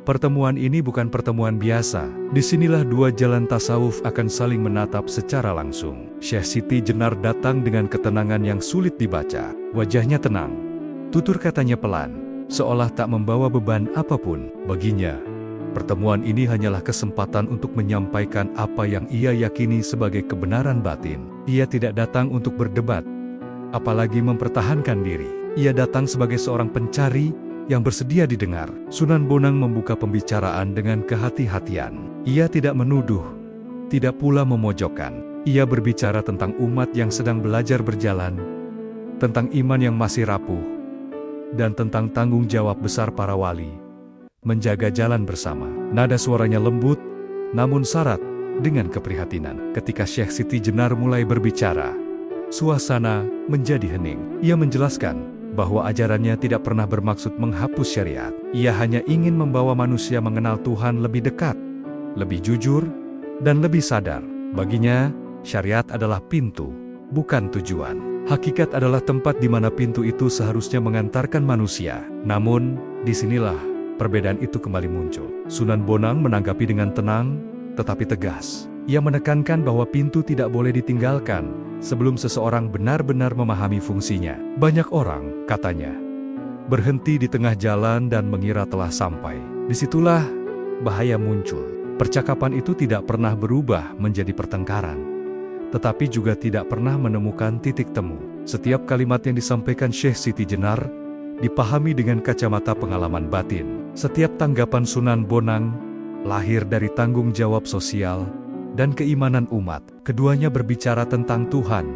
pertemuan ini bukan pertemuan biasa. Disinilah dua jalan tasawuf akan saling menatap secara langsung. Syekh Siti Jenar datang dengan ketenangan yang sulit dibaca. Wajahnya tenang, tutur katanya pelan, seolah tak membawa beban apapun. Baginya, pertemuan ini hanyalah kesempatan untuk menyampaikan apa yang ia yakini sebagai kebenaran batin. Ia tidak datang untuk berdebat, apalagi mempertahankan diri. Ia datang sebagai seorang pencari yang bersedia didengar. Sunan Bonang membuka pembicaraan dengan kehati-hatian. Ia tidak menuduh, tidak pula memojokkan. Ia berbicara tentang umat yang sedang belajar berjalan, tentang iman yang masih rapuh, dan tentang tanggung jawab besar para wali menjaga jalan bersama. Nada suaranya lembut, namun syarat dengan keprihatinan. Ketika Syekh Siti Jenar mulai berbicara, suasana menjadi hening. Ia menjelaskan bahwa ajarannya tidak pernah bermaksud menghapus syariat. Ia hanya ingin membawa manusia mengenal Tuhan lebih dekat, lebih jujur, dan lebih sadar. Baginya, syariat adalah pintu, bukan tujuan. Hakikat adalah tempat di mana pintu itu seharusnya mengantarkan manusia. Namun, disinilah perbedaan itu kembali muncul. Sunan Bonang menanggapi dengan tenang, tetapi tegas. Ia menekankan bahwa pintu tidak boleh ditinggalkan sebelum seseorang benar-benar memahami fungsinya. Banyak orang, katanya, berhenti di tengah jalan dan mengira telah sampai. Disitulah bahaya muncul. Percakapan itu tidak pernah berubah menjadi pertengkaran, tetapi juga tidak pernah menemukan titik temu. Setiap kalimat yang disampaikan Syekh Siti Jenar dipahami dengan kacamata pengalaman batin. Setiap tanggapan Sunan Bonang lahir dari tanggung jawab sosial dan keimanan umat. Keduanya berbicara tentang Tuhan,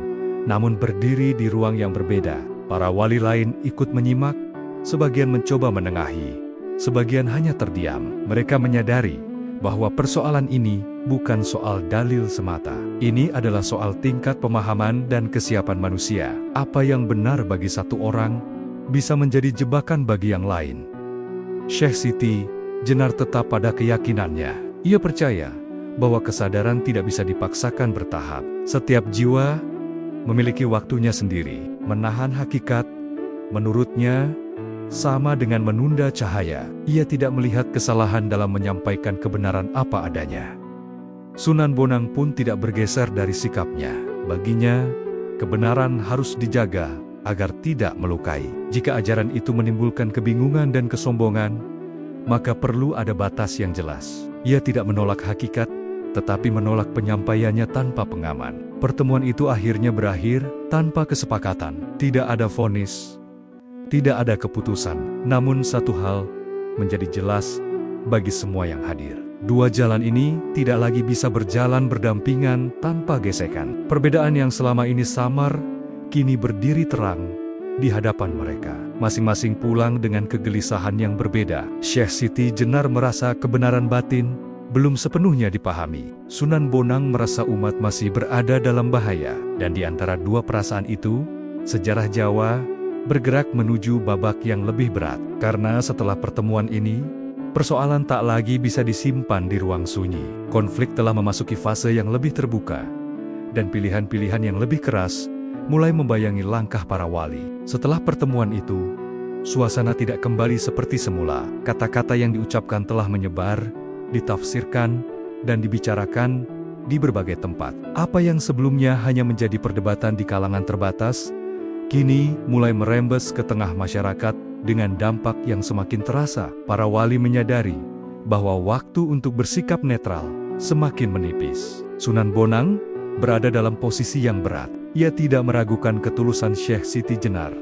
namun berdiri di ruang yang berbeda. Para wali lain ikut menyimak, sebagian mencoba menengahi, sebagian hanya terdiam. Mereka menyadari bahwa persoalan ini bukan soal dalil semata. Ini adalah soal tingkat pemahaman dan kesiapan manusia. Apa yang benar bagi satu orang bisa menjadi jebakan bagi yang lain. Syekh Siti Jenar tetap pada keyakinannya. Ia percaya bahwa kesadaran tidak bisa dipaksakan bertahap. Setiap jiwa memiliki waktunya sendiri. Menahan hakikat, menurutnya, sama dengan menunda cahaya. Ia tidak melihat kesalahan dalam menyampaikan kebenaran apa adanya. Sunan Bonang pun tidak bergeser dari sikapnya. Baginya, kebenaran harus dijaga agar tidak melukai. Jika ajaran itu menimbulkan kebingungan dan kesombongan, maka perlu ada batas yang jelas. Ia tidak menolak hakikat, tetapi menolak penyampaiannya tanpa pengaman. Pertemuan itu akhirnya berakhir tanpa kesepakatan. Tidak ada vonis, tidak ada keputusan. Namun satu hal menjadi jelas bagi semua yang hadir. Dua jalan ini tidak lagi bisa berjalan berdampingan tanpa gesekan. Perbedaan yang selama ini samar, kini berdiri terang di hadapan mereka. Masing-masing pulang dengan kegelisahan yang berbeda. Syekh Siti Jenar merasa kebenaran batin belum sepenuhnya dipahami. Sunan Bonang merasa umat masih berada dalam bahaya. Dan di antara dua perasaan itu, sejarah Jawa bergerak menuju babak yang lebih berat. Karena setelah pertemuan ini, persoalan tak lagi bisa disimpan di ruang sunyi. Konflik telah memasuki fase yang lebih terbuka, dan pilihan-pilihan yang lebih keras mulai membayangi langkah para wali. Setelah pertemuan itu, suasana tidak kembali seperti semula. Kata-kata yang diucapkan telah menyebar, ditafsirkan, dan dibicarakan di berbagai tempat. Apa yang sebelumnya hanya menjadi perdebatan di kalangan terbatas, kini mulai merembes ke tengah masyarakat dengan dampak yang semakin terasa. Para wali menyadari bahwa waktu untuk bersikap netral semakin menipis. Sunan Bonang berada dalam posisi yang berat. Ia tidak meragukan ketulusan Syekh Siti Jenar,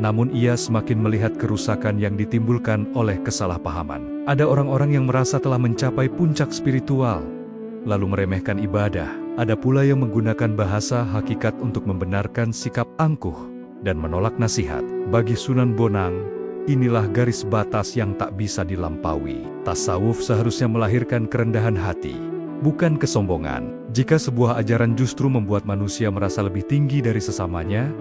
namun ia semakin melihat kerusakan yang ditimbulkan oleh kesalahpahaman. Ada orang-orang yang merasa telah mencapai puncak spiritual, lalu meremehkan ibadah. Ada pula yang menggunakan bahasa hakikat untuk membenarkan sikap angkuh dan menolak nasihat. Bagi Sunan Bonang, inilah garis batas yang tak bisa dilampaui. Tasawuf seharusnya melahirkan kerendahan hati, bukan kesombongan. Jika sebuah ajaran justru membuat manusia merasa lebih tinggi dari sesamanya,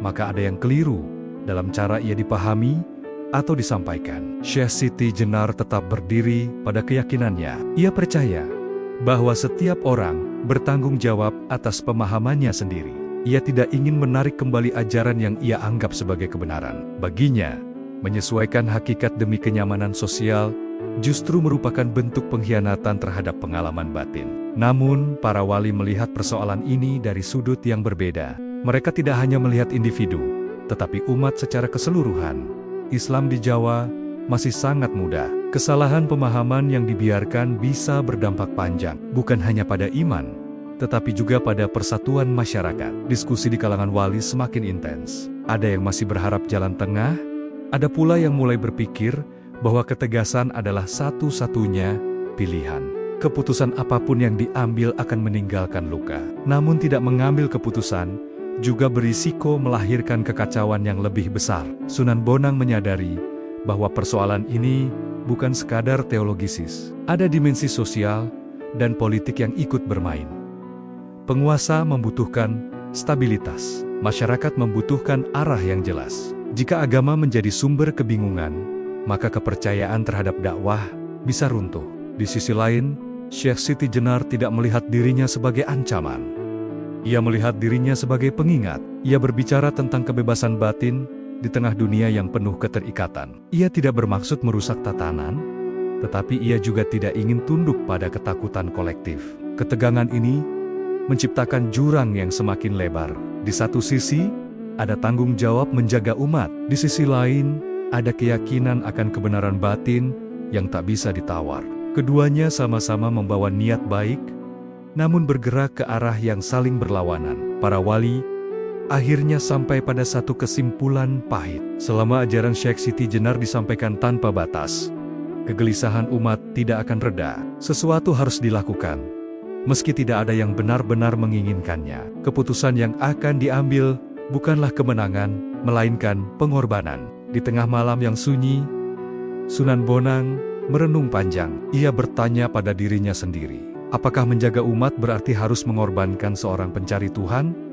maka ada yang keliru dalam cara ia dipahami atau disampaikan. Syekh Siti Jenar tetap berdiri pada keyakinannya. Ia percaya bahwa setiap orang bertanggung jawab atas pemahamannya sendiri. Ia tidak ingin menarik kembali ajaran yang ia anggap sebagai kebenaran. Baginya, menyesuaikan hakikat demi kenyamanan sosial justru merupakan bentuk pengkhianatan terhadap pengalaman batin. Namun, para wali melihat persoalan ini dari sudut yang berbeda. Mereka tidak hanya melihat individu, tetapi umat secara keseluruhan. Islam di Jawa masih sangat muda. Kesalahan pemahaman yang dibiarkan bisa berdampak panjang, bukan hanya pada iman, tetapi juga pada persatuan masyarakat. Diskusi di kalangan wali semakin intens. Ada yang masih berharap jalan tengah, ada pula yang mulai berpikir bahwa ketegasan adalah satu-satunya pilihan. Keputusan apapun yang diambil akan meninggalkan luka. Namun tidak mengambil keputusan juga berisiko melahirkan kekacauan yang lebih besar. Sunan Bonang menyadari bahwa persoalan ini bukan sekadar teologisis. Ada dimensi sosial dan politik yang ikut bermain. Penguasa membutuhkan stabilitas. Masyarakat membutuhkan arah yang jelas. Jika agama menjadi sumber kebingungan, maka kepercayaan terhadap dakwah bisa runtuh. Di sisi lain, Syekh Siti Jenar tidak melihat dirinya sebagai ancaman. Ia melihat dirinya sebagai pengingat. Ia berbicara tentang kebebasan batin di tengah dunia yang penuh keterikatan. Ia tidak bermaksud merusak tatanan, tetapi ia juga tidak ingin tunduk pada ketakutan kolektif. Ketegangan ini menciptakan jurang yang semakin lebar. Di satu sisi, ada tanggung jawab menjaga umat. Di sisi lain, ada keyakinan akan kebenaran batin yang tak bisa ditawar. Keduanya sama-sama membawa niat baik, namun bergerak ke arah yang saling berlawanan. Para wali akhirnya sampai pada satu kesimpulan pahit. Selama ajaran Syekh Siti Jenar disampaikan tanpa batas, kegelisahan umat tidak akan reda. Sesuatu harus dilakukan, meski tidak ada yang benar-benar menginginkannya. Keputusan yang akan diambil bukanlah kemenangan, melainkan pengorbanan. Di tengah malam yang sunyi, Sunan Bonang merenung panjang. Ia bertanya pada dirinya sendiri, apakah menjaga umat berarti harus mengorbankan seorang pencari Tuhan?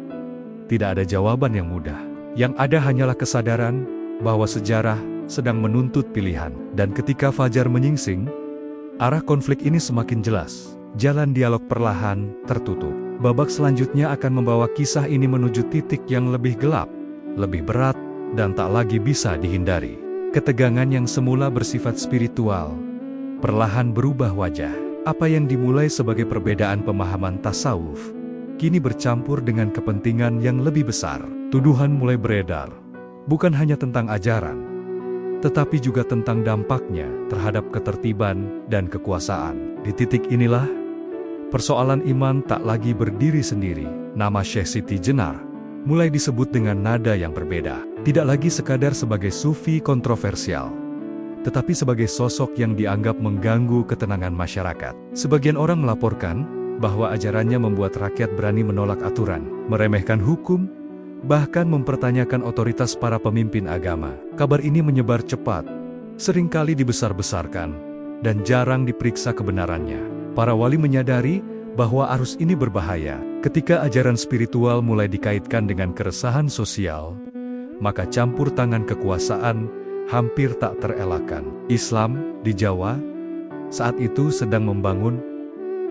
Tidak ada jawaban yang mudah. Yang ada hanyalah kesadaran bahwa sejarah sedang menuntut pilihan. Dan ketika fajar menyingsing, arah konflik ini semakin jelas. Jalan dialog perlahan tertutup. Babak selanjutnya akan membawa kisah ini menuju titik yang lebih gelap, lebih berat, dan tak lagi bisa dihindari. Ketegangan yang semula bersifat spiritual perlahan berubah wajah. Apa yang dimulai sebagai perbedaan pemahaman tasawuf kini bercampur dengan kepentingan yang lebih besar. Tuduhan mulai beredar, bukan hanya tentang ajaran, tetapi juga tentang dampaknya terhadap ketertiban dan kekuasaan. Di titik inilah, persoalan iman tak lagi berdiri sendiri. Nama Syekh Siti Jenar mulai disebut dengan nada yang berbeda. Tidak lagi sekadar sebagai sufi kontroversial, tetapi sebagai sosok yang dianggap mengganggu ketenangan masyarakat. Sebagian orang melaporkan bahwa ajarannya membuat rakyat berani menolak aturan, meremehkan hukum, bahkan mempertanyakan otoritas para pemimpin agama. Kabar ini menyebar cepat, seringkali dibesar-besarkan, dan jarang diperiksa kebenarannya. Para wali menyadari bahwa arus ini berbahaya. Ketika ajaran spiritual mulai dikaitkan dengan keresahan sosial, maka campur tangan kekuasaan hampir tak terelakkan. Islam di Jawa saat itu sedang membangun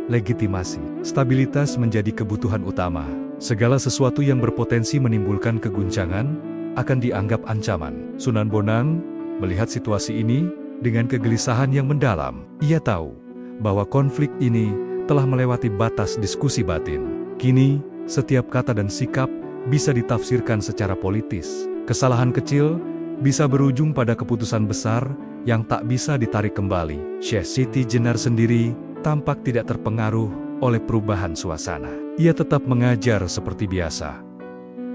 legitimasi. Stabilitas menjadi kebutuhan utama. Segala sesuatu yang berpotensi menimbulkan keguncangan akan dianggap ancaman. Sunan Bonang melihat situasi ini dengan kegelisahan yang mendalam. Ia tahu bahwa konflik ini telah melewati batas diskusi batin. Kini, setiap kata dan sikap bisa ditafsirkan secara politis. Kesalahan kecil bisa berujung pada keputusan besar yang tak bisa ditarik kembali. Syekh Siti Jenar sendiri tampak tidak terpengaruh oleh perubahan suasana. Ia tetap mengajar seperti biasa,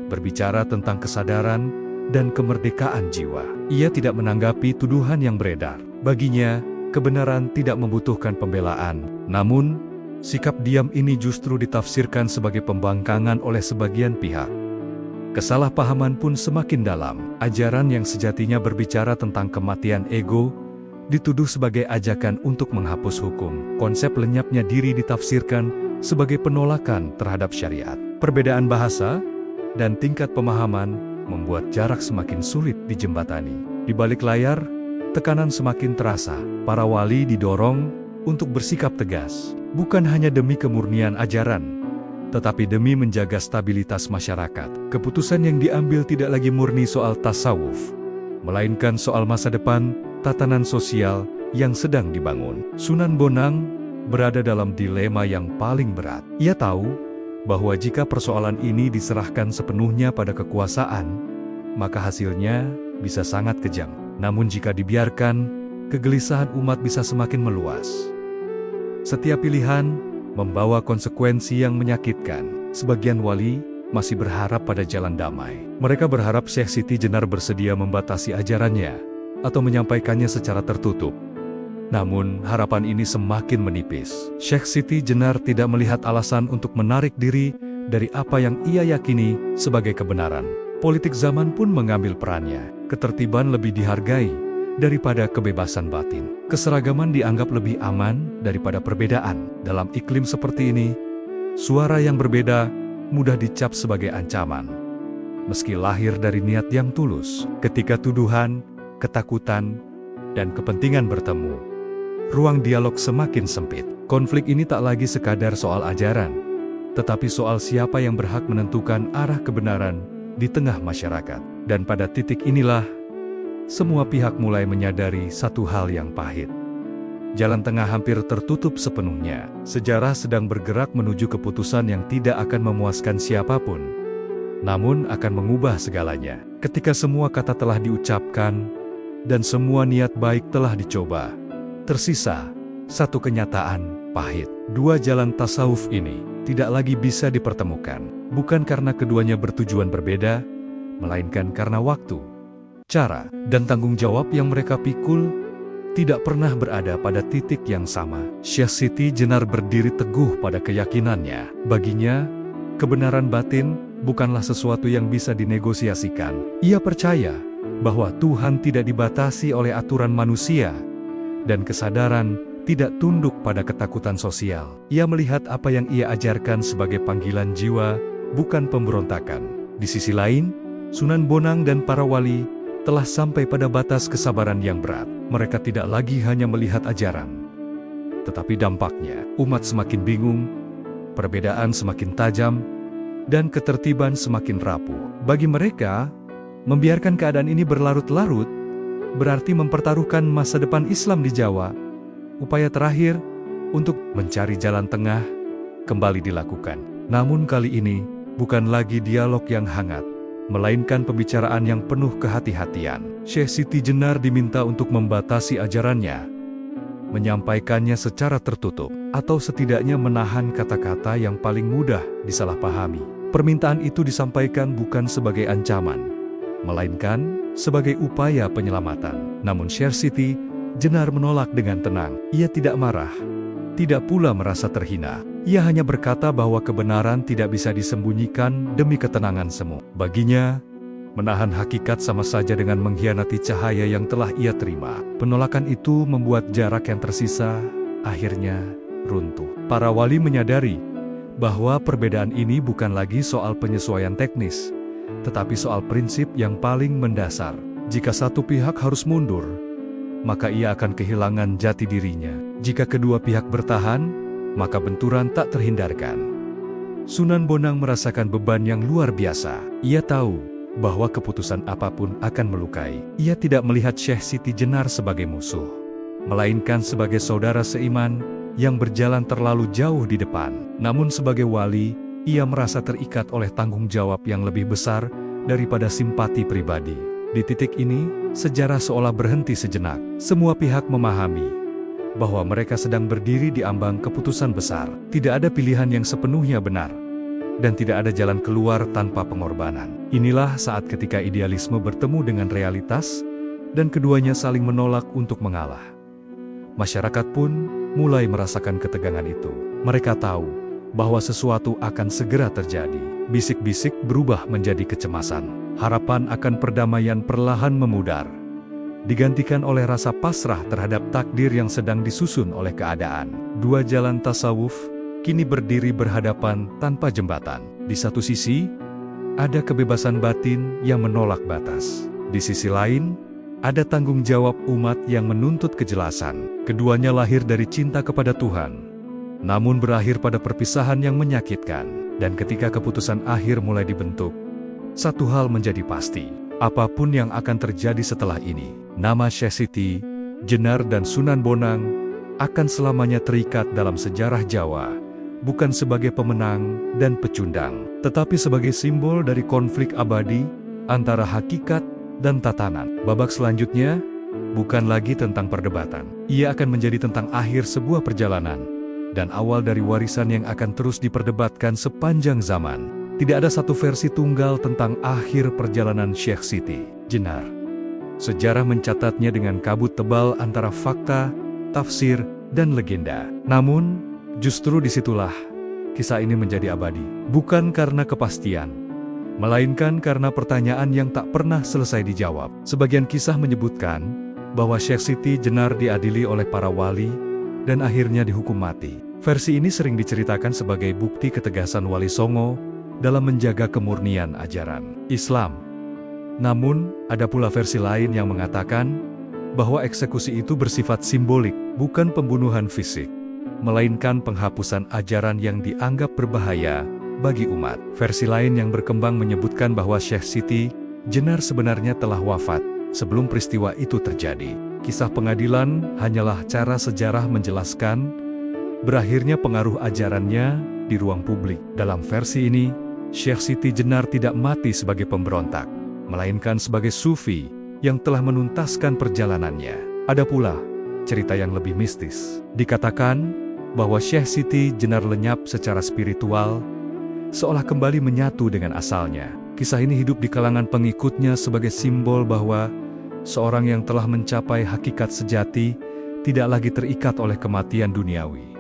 berbicara tentang kesadaran dan kemerdekaan jiwa. Ia tidak menanggapi tuduhan yang beredar. Baginya, kebenaran tidak membutuhkan pembelaan. Namun, sikap diam ini justru ditafsirkan sebagai pembangkangan oleh sebagian pihak. Kesalahpahaman pun semakin dalam. Ajaran yang sejatinya berbicara tentang kematian ego dituduh sebagai ajakan untuk menghapus hukum. Konsep lenyapnya diri ditafsirkan sebagai penolakan terhadap syariat. Perbedaan bahasa dan tingkat pemahaman membuat jarak semakin sulit dijembatani. Di balik layar, tekanan semakin terasa. Para wali didorong untuk bersikap tegas, bukan hanya demi kemurnian ajaran, tetapi demi menjaga stabilitas masyarakat. Keputusan yang diambil tidak lagi murni soal tasawuf, melainkan soal masa depan, tatanan sosial yang sedang dibangun. Sunan Bonang berada dalam dilema yang paling berat. Ia tahu bahwa jika persoalan ini diserahkan sepenuhnya pada kekuasaan, maka hasilnya bisa sangat kejam. Namun jika dibiarkan, kegelisahan umat bisa semakin meluas. Setiap pilihan membawa konsekuensi yang menyakitkan. Sebagian wali masih berharap pada jalan damai. Mereka berharap Syekh Siti Jenar bersedia membatasi ajarannya atau menyampaikannya secara tertutup. Namun, harapan ini semakin menipis. Syekh Siti Jenar tidak melihat alasan untuk menarik diri dari apa yang ia yakini sebagai kebenaran. Politik zaman pun mengambil perannya. Ketertiban lebih dihargai daripada kebebasan batin. Keseragaman dianggap lebih aman daripada perbedaan. Dalam iklim seperti ini, suara yang berbeda mudah dicap sebagai ancaman. Meski lahir dari niat yang tulus, ketika tuduhan, ketakutan, dan kepentingan bertemu, ruang dialog semakin sempit. Konflik ini tak lagi sekadar soal ajaran, tetapi soal siapa yang berhak menentukan arah kebenaran di tengah masyarakat. Dan pada titik inilah, semua pihak mulai menyadari satu hal yang pahit. Jalan tengah hampir tertutup sepenuhnya. Sejarah sedang bergerak menuju keputusan yang tidak akan memuaskan siapapun, namun akan mengubah segalanya. Ketika semua kata telah diucapkan, dan semua niat baik telah dicoba, tersisa satu kenyataan pahit. Dua jalan tasawuf ini tidak lagi bisa dipertemukan. Bukan karena keduanya bertujuan berbeda, melainkan karena waktu, cara, dan tanggung jawab yang mereka pikul tidak pernah berada pada titik yang sama. Syekh Siti Jenar berdiri teguh pada keyakinannya. Baginya, kebenaran batin bukanlah sesuatu yang bisa dinegosiasikan. Ia percaya bahwa Tuhan tidak dibatasi oleh aturan manusia, dan kesadaran tidak tunduk pada ketakutan sosial. Ia melihat apa yang ia ajarkan sebagai panggilan jiwa, bukan pemberontakan. Di sisi lain, Sunan Bonang dan para wali telah sampai pada batas kesabaran yang berat. Mereka tidak lagi hanya melihat ajaran, tetapi dampaknya. Umat semakin bingung, perbedaan semakin tajam, dan ketertiban semakin rapuh. Bagi mereka, membiarkan keadaan ini berlarut-larut berarti mempertaruhkan masa depan Islam di Jawa. Upaya terakhir untuk mencari jalan tengah kembali dilakukan. Namun kali ini bukan lagi dialog yang hangat, melainkan pembicaraan yang penuh kehati-hatian. Syekh Siti Jenar diminta untuk membatasi ajarannya, menyampaikannya secara tertutup, atau setidaknya menahan kata-kata yang paling mudah disalahpahami. Permintaan itu disampaikan bukan sebagai ancaman, melainkan sebagai upaya penyelamatan. Namun Sher Siti Jenar menolak dengan tenang. Ia tidak marah, tidak pula merasa terhina. Ia hanya berkata bahwa kebenaran tidak bisa disembunyikan demi ketenangan semu. Baginya, menahan hakikat sama saja dengan mengkhianati cahaya yang telah ia terima. Penolakan itu membuat jarak yang tersisa akhirnya runtuh. Para wali menyadari bahwa perbedaan ini bukan lagi soal penyesuaian teknis, tetapi soal prinsip yang paling mendasar. Jika satu pihak harus mundur, maka ia akan kehilangan jati dirinya. Jika kedua pihak bertahan, maka benturan tak terhindarkan. Sunan Bonang merasakan beban yang luar biasa. Ia tahu bahwa keputusan apapun akan melukai. Ia tidak melihat Syekh Siti Jenar sebagai musuh, melainkan sebagai saudara seiman yang berjalan terlalu jauh di depan. Namun sebagai wali, ia merasa terikat oleh tanggung jawab yang lebih besar daripada simpati pribadi. Di titik ini, sejarah seolah berhenti sejenak. Semua pihak memahami bahwa mereka sedang berdiri di ambang keputusan besar. Tidak ada pilihan yang sepenuhnya benar, dan tidak ada jalan keluar tanpa pengorbanan. Inilah saat ketika idealisme bertemu dengan realitas, dan keduanya saling menolak untuk mengalah. Masyarakat pun mulai merasakan ketegangan itu. Mereka tahu bahwa sesuatu akan segera terjadi. Bisik-bisik berubah menjadi kecemasan. Harapan akan perdamaian perlahan memudar, digantikan oleh rasa pasrah terhadap takdir yang sedang disusun oleh keadaan. Dua jalan tasawuf kini berdiri berhadapan tanpa jembatan. Di satu sisi, ada kebebasan batin yang menolak batas. Di sisi lain, ada tanggung jawab umat yang menuntut kejelasan. Keduanya lahir dari cinta kepada Tuhan, namun berakhir pada perpisahan yang menyakitkan. Dan ketika keputusan akhir mulai dibentuk, satu hal menjadi pasti, apapun yang akan terjadi setelah ini, nama Syekh Siti Jenar dan Sunan Bonang akan selamanya terikat dalam sejarah Jawa, bukan sebagai pemenang dan pecundang, tetapi sebagai simbol dari konflik abadi antara hakikat dan tatanan. Babak selanjutnya bukan lagi tentang perdebatan. Ia akan menjadi tentang akhir sebuah perjalanan dan awal dari warisan yang akan terus diperdebatkan sepanjang zaman. Tidak ada satu versi tunggal tentang akhir perjalanan Syekh Siti Jenar. Sejarah mencatatnya dengan kabut tebal antara fakta, tafsir, dan legenda. Namun, justru disitulah kisah ini menjadi abadi. Bukan karena kepastian, melainkan karena pertanyaan yang tak pernah selesai dijawab. Sebagian kisah menyebutkan bahwa Syekh Siti Jenar diadili oleh para wali dan akhirnya dihukum mati. Versi ini sering diceritakan sebagai bukti ketegasan Wali Songo dalam menjaga kemurnian ajaran Islam. Namun, ada pula versi lain yang mengatakan bahwa eksekusi itu bersifat simbolik, bukan pembunuhan fisik, melainkan penghapusan ajaran yang dianggap berbahaya bagi umat. Versi lain yang berkembang menyebutkan bahwa Syekh Siti Jenar sebenarnya telah wafat sebelum peristiwa itu terjadi. Kisah pengadilan hanyalah cara sejarah menjelaskan berakhirnya pengaruh ajarannya di ruang publik. Dalam versi ini, Syekh Siti Jenar tidak mati sebagai pemberontak, melainkan sebagai sufi yang telah menuntaskan perjalanannya. Ada pula cerita yang lebih mistis. Dikatakan bahwa Syekh Siti Jenar lenyap secara spiritual, seolah kembali menyatu dengan asalnya. Kisah ini hidup di kalangan pengikutnya sebagai simbol bahwa seorang yang telah mencapai hakikat sejati tidak lagi terikat oleh kematian duniawi.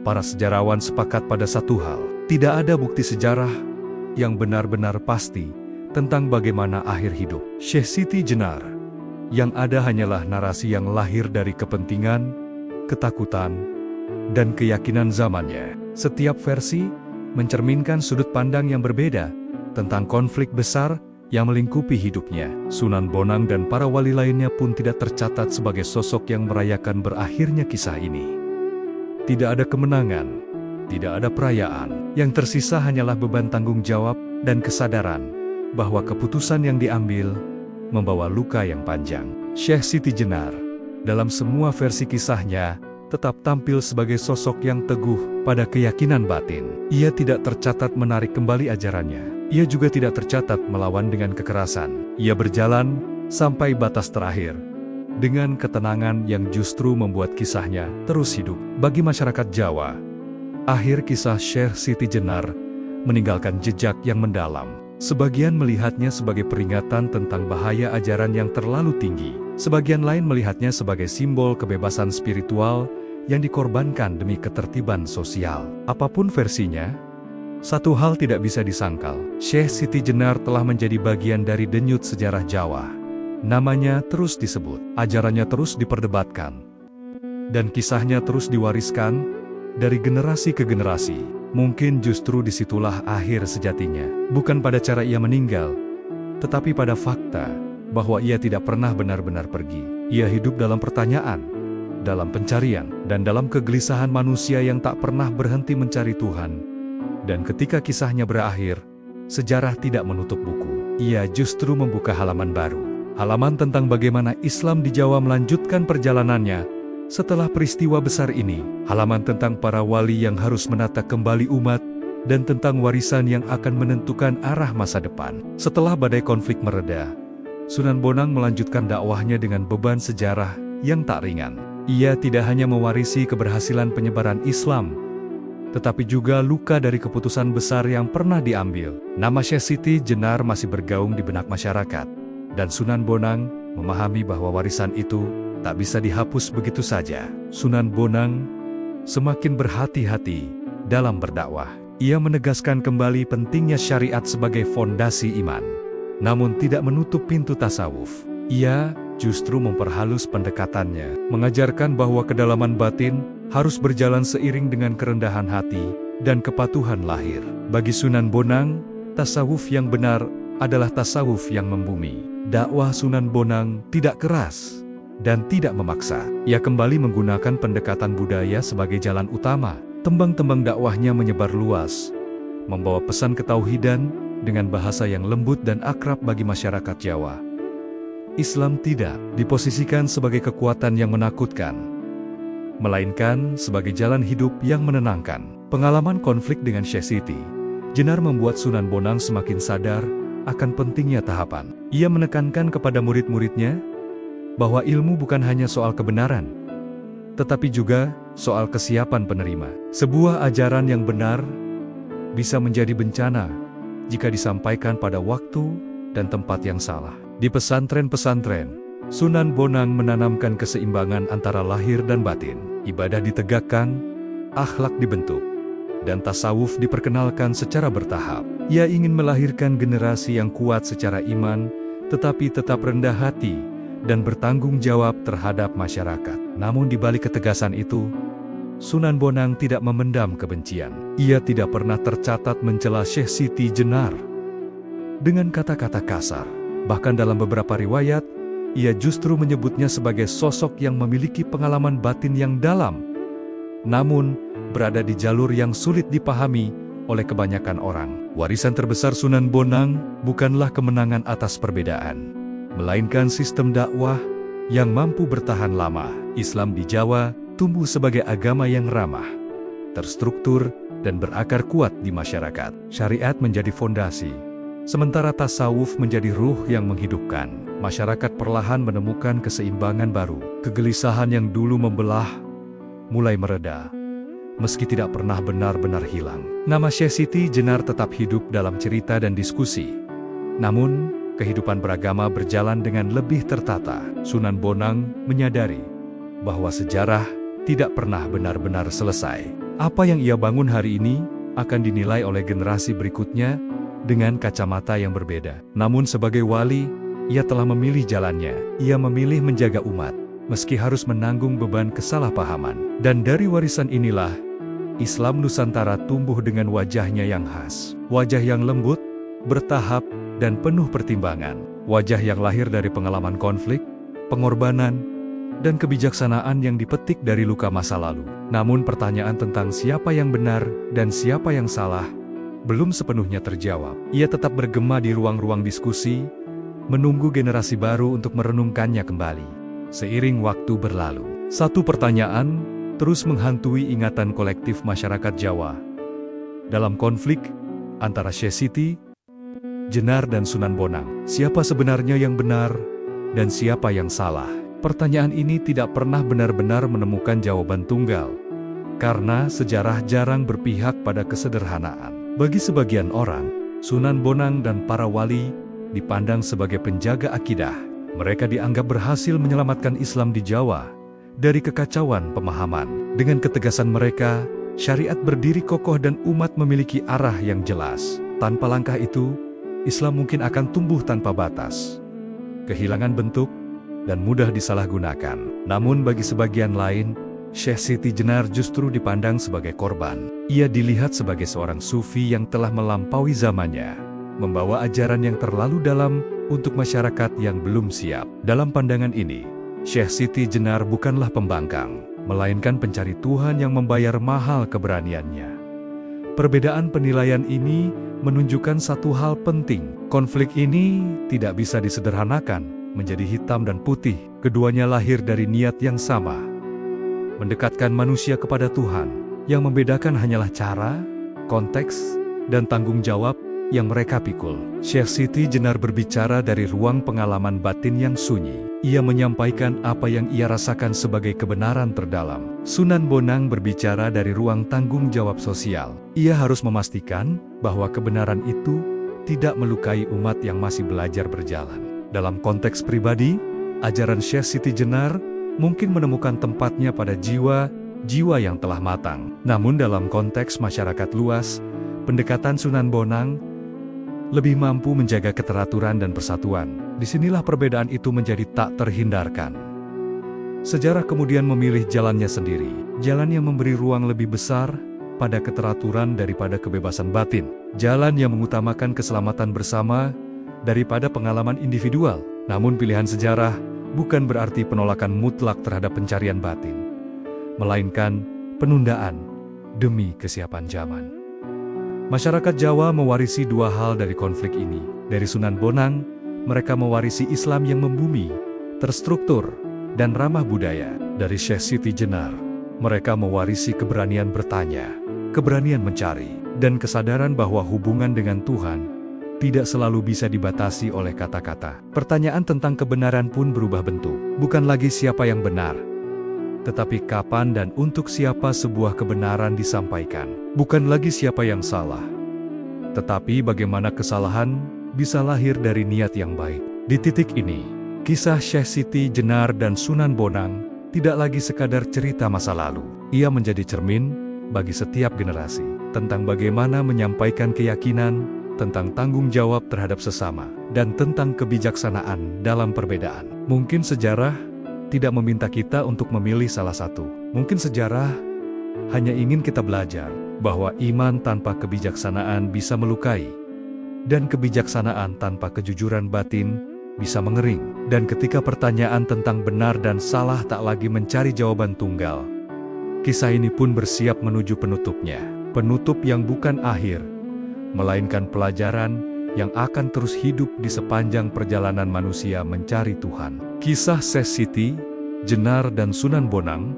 Para sejarawan sepakat pada satu hal, tidak ada bukti sejarah yang benar-benar pasti tentang bagaimana akhir hidup Syekh Siti Jenar. Yang ada hanyalah narasi yang lahir dari kepentingan, ketakutan, dan keyakinan zamannya. Setiap versi mencerminkan sudut pandang yang berbeda tentang konflik besar yang melingkupi hidupnya. Sunan Bonang dan para wali lainnya pun tidak tercatat sebagai sosok yang merayakan berakhirnya kisah ini. Tidak ada kemenangan, tidak ada perayaan. Yang tersisa hanyalah beban tanggung jawab dan kesadaran bahwa keputusan yang diambil membawa luka yang panjang. Syekh Siti Jenar, dalam semua versi kisahnya, tetap tampil sebagai sosok yang teguh pada keyakinan batin. Ia tidak tercatat menarik kembali ajarannya. Ia juga tidak tercatat melawan dengan kekerasan. Ia berjalan sampai batas terakhir, dengan ketenangan yang justru membuat kisahnya terus hidup. Bagi masyarakat Jawa, akhir kisah Syekh Siti Jenar meninggalkan jejak yang mendalam. Sebagian melihatnya sebagai peringatan tentang bahaya ajaran yang terlalu tinggi. Sebagian lain melihatnya sebagai simbol kebebasan spiritual yang dikorbankan demi ketertiban sosial. Apapun versinya, satu hal tidak bisa disangkal. Syekh Siti Jenar telah menjadi bagian dari denyut sejarah Jawa. Namanya terus disebut, ajarannya terus diperdebatkan, dan kisahnya terus diwariskan dari generasi ke generasi. Mungkin justru disitulah akhir sejatinya. Bukan pada cara ia meninggal, tetapi pada fakta bahwa ia tidak pernah benar-benar pergi. Ia hidup dalam pertanyaan, dalam pencarian, dan dalam kegelisahan manusia yang tak pernah berhenti mencari Tuhan. Dan ketika kisahnya berakhir, sejarah tidak menutup buku. Ia justru membuka halaman baru. Halaman tentang bagaimana Islam di Jawa melanjutkan perjalanannya setelah peristiwa besar ini. Halaman tentang para wali yang harus menata kembali umat, dan tentang warisan yang akan menentukan arah masa depan. Setelah badai konflik mereda, Sunan Bonang melanjutkan dakwahnya dengan beban sejarah yang tak ringan. Ia tidak hanya mewarisi keberhasilan penyebaran Islam, tetapi juga luka dari keputusan besar yang pernah diambil. Nama Syekh Siti Jenar masih bergaung di benak masyarakat, dan Sunan Bonang memahami bahwa warisan itu tak bisa dihapus begitu saja. Sunan Bonang semakin berhati-hati dalam berdakwah. Ia menegaskan kembali pentingnya syariat sebagai fondasi iman, namun tidak menutup pintu tasawuf. Ia justru memperhalus pendekatannya, mengajarkan bahwa kedalaman batin harus berjalan seiring dengan kerendahan hati dan kepatuhan lahir. Bagi Sunan Bonang, tasawuf yang benar adalah tasawuf yang membumi. Dakwah Sunan Bonang tidak keras dan tidak memaksa. Ia kembali menggunakan pendekatan budaya sebagai jalan utama. Tembang-tembang dakwahnya menyebar luas, membawa pesan ketauhidan dengan bahasa yang lembut dan akrab bagi masyarakat Jawa. Islam tidak diposisikan sebagai kekuatan yang menakutkan, melainkan sebagai jalan hidup yang menenangkan. Pengalaman konflik dengan Syekh Siti Jenar membuat Sunan Bonang semakin sadar akan pentingnya tahapan. Ia menekankan kepada murid-muridnya bahwa ilmu bukan hanya soal kebenaran, tetapi juga soal kesiapan penerima. Sebuah ajaran yang benar bisa menjadi bencana jika disampaikan pada waktu dan tempat yang salah. Di pesantren-pesantren, Sunan Bonang menanamkan keseimbangan antara lahir dan batin. Ibadah ditegakkan, akhlak dibentuk, dan tasawuf diperkenalkan secara bertahap. Ia ingin melahirkan generasi yang kuat secara iman, tetapi tetap rendah hati dan bertanggung jawab terhadap masyarakat. Namun di balik ketegasan itu, Sunan Bonang tidak memendam kebencian. Ia tidak pernah tercatat mencela Syekh Siti Jenar dengan kata-kata kasar. Bahkan dalam beberapa riwayat, ia justru menyebutnya sebagai sosok yang memiliki pengalaman batin yang dalam, namun berada di jalur yang sulit dipahami oleh kebanyakan orang. Warisan terbesar Sunan Bonang bukanlah kemenangan atas perbedaan, melainkan sistem dakwah yang mampu bertahan lama. Islam di Jawa tumbuh sebagai agama yang ramah, terstruktur, dan berakar kuat di masyarakat. Syariat menjadi fondasi, sementara tasawuf menjadi ruh yang menghidupkan. Masyarakat perlahan menemukan keseimbangan baru. Kegelisahan yang dulu membelah mulai mereda, meski tidak pernah benar-benar hilang. Nama Syekh Siti Jenar tetap hidup dalam cerita dan diskusi. Namun, kehidupan beragama berjalan dengan lebih tertata. Sunan Bonang menyadari bahwa sejarah tidak pernah benar-benar selesai. Apa yang ia bangun hari ini akan dinilai oleh generasi berikutnya dengan kacamata yang berbeda. Namun sebagai wali, ia telah memilih jalannya. Ia memilih menjaga umat, meski harus menanggung beban kesalahpahaman. Dan dari warisan inilah, Islam Nusantara tumbuh dengan wajahnya yang khas. Wajah yang lembut, bertahap, dan penuh pertimbangan. Wajah yang lahir dari pengalaman konflik, pengorbanan, dan kebijaksanaan yang dipetik dari luka masa lalu. Namun pertanyaan tentang siapa yang benar dan siapa yang salah belum sepenuhnya terjawab. Ia tetap bergema di ruang-ruang diskusi, menunggu generasi baru untuk merenungkannya kembali. Seiring waktu berlalu, satu pertanyaan terus menghantui ingatan kolektif masyarakat Jawa. Dalam konflik antara Syekh Siti Jenar dan Sunan Bonang, siapa sebenarnya yang benar dan siapa yang salah? Pertanyaan ini tidak pernah benar-benar menemukan jawaban tunggal, karena sejarah jarang berpihak pada kesederhanaan. Bagi sebagian orang, Sunan Bonang dan para wali dipandang sebagai penjaga akidah. Mereka dianggap berhasil menyelamatkan Islam di Jawa dari kekacauan pemahaman. Dengan ketegasan mereka, syariat berdiri kokoh dan umat memiliki arah yang jelas. Tanpa langkah itu, Islam mungkin akan tumbuh tanpa batas, kehilangan bentuk, dan mudah disalahgunakan. Namun bagi sebagian lain, Syekh Siti Jenar justru dipandang sebagai korban. Ia dilihat sebagai seorang sufi yang telah melampaui zamannya, membawa ajaran yang terlalu dalam untuk masyarakat yang belum siap. Dalam pandangan ini, Syekh Siti Jenar bukanlah pembangkang, melainkan pencari Tuhan yang membayar mahal keberaniannya. Perbedaan penilaian ini menunjukkan satu hal penting. Konflik ini tidak bisa disederhanakan menjadi hitam dan putih. Keduanya lahir dari niat yang sama, mendekatkan manusia kepada Tuhan. Yang membedakan hanyalah cara, konteks, dan tanggung jawab yang mereka pikul. Syekh Siti Jenar berbicara dari ruang pengalaman batin yang sunyi. Ia menyampaikan apa yang ia rasakan sebagai kebenaran terdalam. Sunan Bonang berbicara dari ruang tanggung jawab sosial. Ia harus memastikan bahwa kebenaran itu tidak melukai umat yang masih belajar berjalan. Dalam konteks pribadi, ajaran Syekh Siti Jenar mungkin menemukan tempatnya pada jiwa yang telah matang. Namun dalam konteks masyarakat luas, pendekatan Sunan Bonang lebih mampu menjaga keteraturan dan persatuan. Disinilah perbedaan itu menjadi tak terhindarkan. Sejarah kemudian memilih jalannya sendiri, jalan yang memberi ruang lebih besar pada keteraturan daripada kebebasan batin, jalan yang mengutamakan keselamatan bersama daripada pengalaman individual. Namun pilihan sejarah bukan berarti penolakan mutlak terhadap pencarian batin, melainkan penundaan demi kesiapan zaman. Masyarakat Jawa mewarisi dua hal dari konflik ini. Dari Sunan Bonang, mereka mewarisi Islam yang membumi, terstruktur, dan ramah budaya. Dari Syekh Siti Jenar, mereka mewarisi keberanian bertanya, keberanian mencari, dan kesadaran bahwa hubungan dengan Tuhan tidak selalu bisa dibatasi oleh kata-kata. Pertanyaan tentang kebenaran pun berubah bentuk. Bukan lagi siapa yang benar, tetapi kapan dan untuk siapa sebuah kebenaran disampaikan. Bukan lagi siapa yang salah, tetapi bagaimana kesalahan bisa lahir dari niat yang baik. Di titik ini, kisah Syekh Siti Jenar dan Sunan Bonang tidak lagi sekadar cerita masa lalu. Ia menjadi cermin bagi setiap generasi tentang bagaimana menyampaikan keyakinan, tentang tanggung jawab terhadap sesama, dan tentang kebijaksanaan dalam perbedaan. Mungkin sejarah tidak meminta kita untuk memilih salah satu. Mungkin sejarah hanya ingin kita belajar bahwa iman tanpa kebijaksanaan bisa melukai, dan kebijaksanaan tanpa kejujuran batin bisa mengering. Dan ketika pertanyaan tentang benar dan salah tak lagi mencari jawaban tunggal, kisah ini pun bersiap menuju penutupnya. Penutup yang bukan akhir, melainkan pelajaran yang akan terus hidup di sepanjang perjalanan manusia mencari Tuhan. Kisah Syekh Siti Jenar dan Sunan Bonang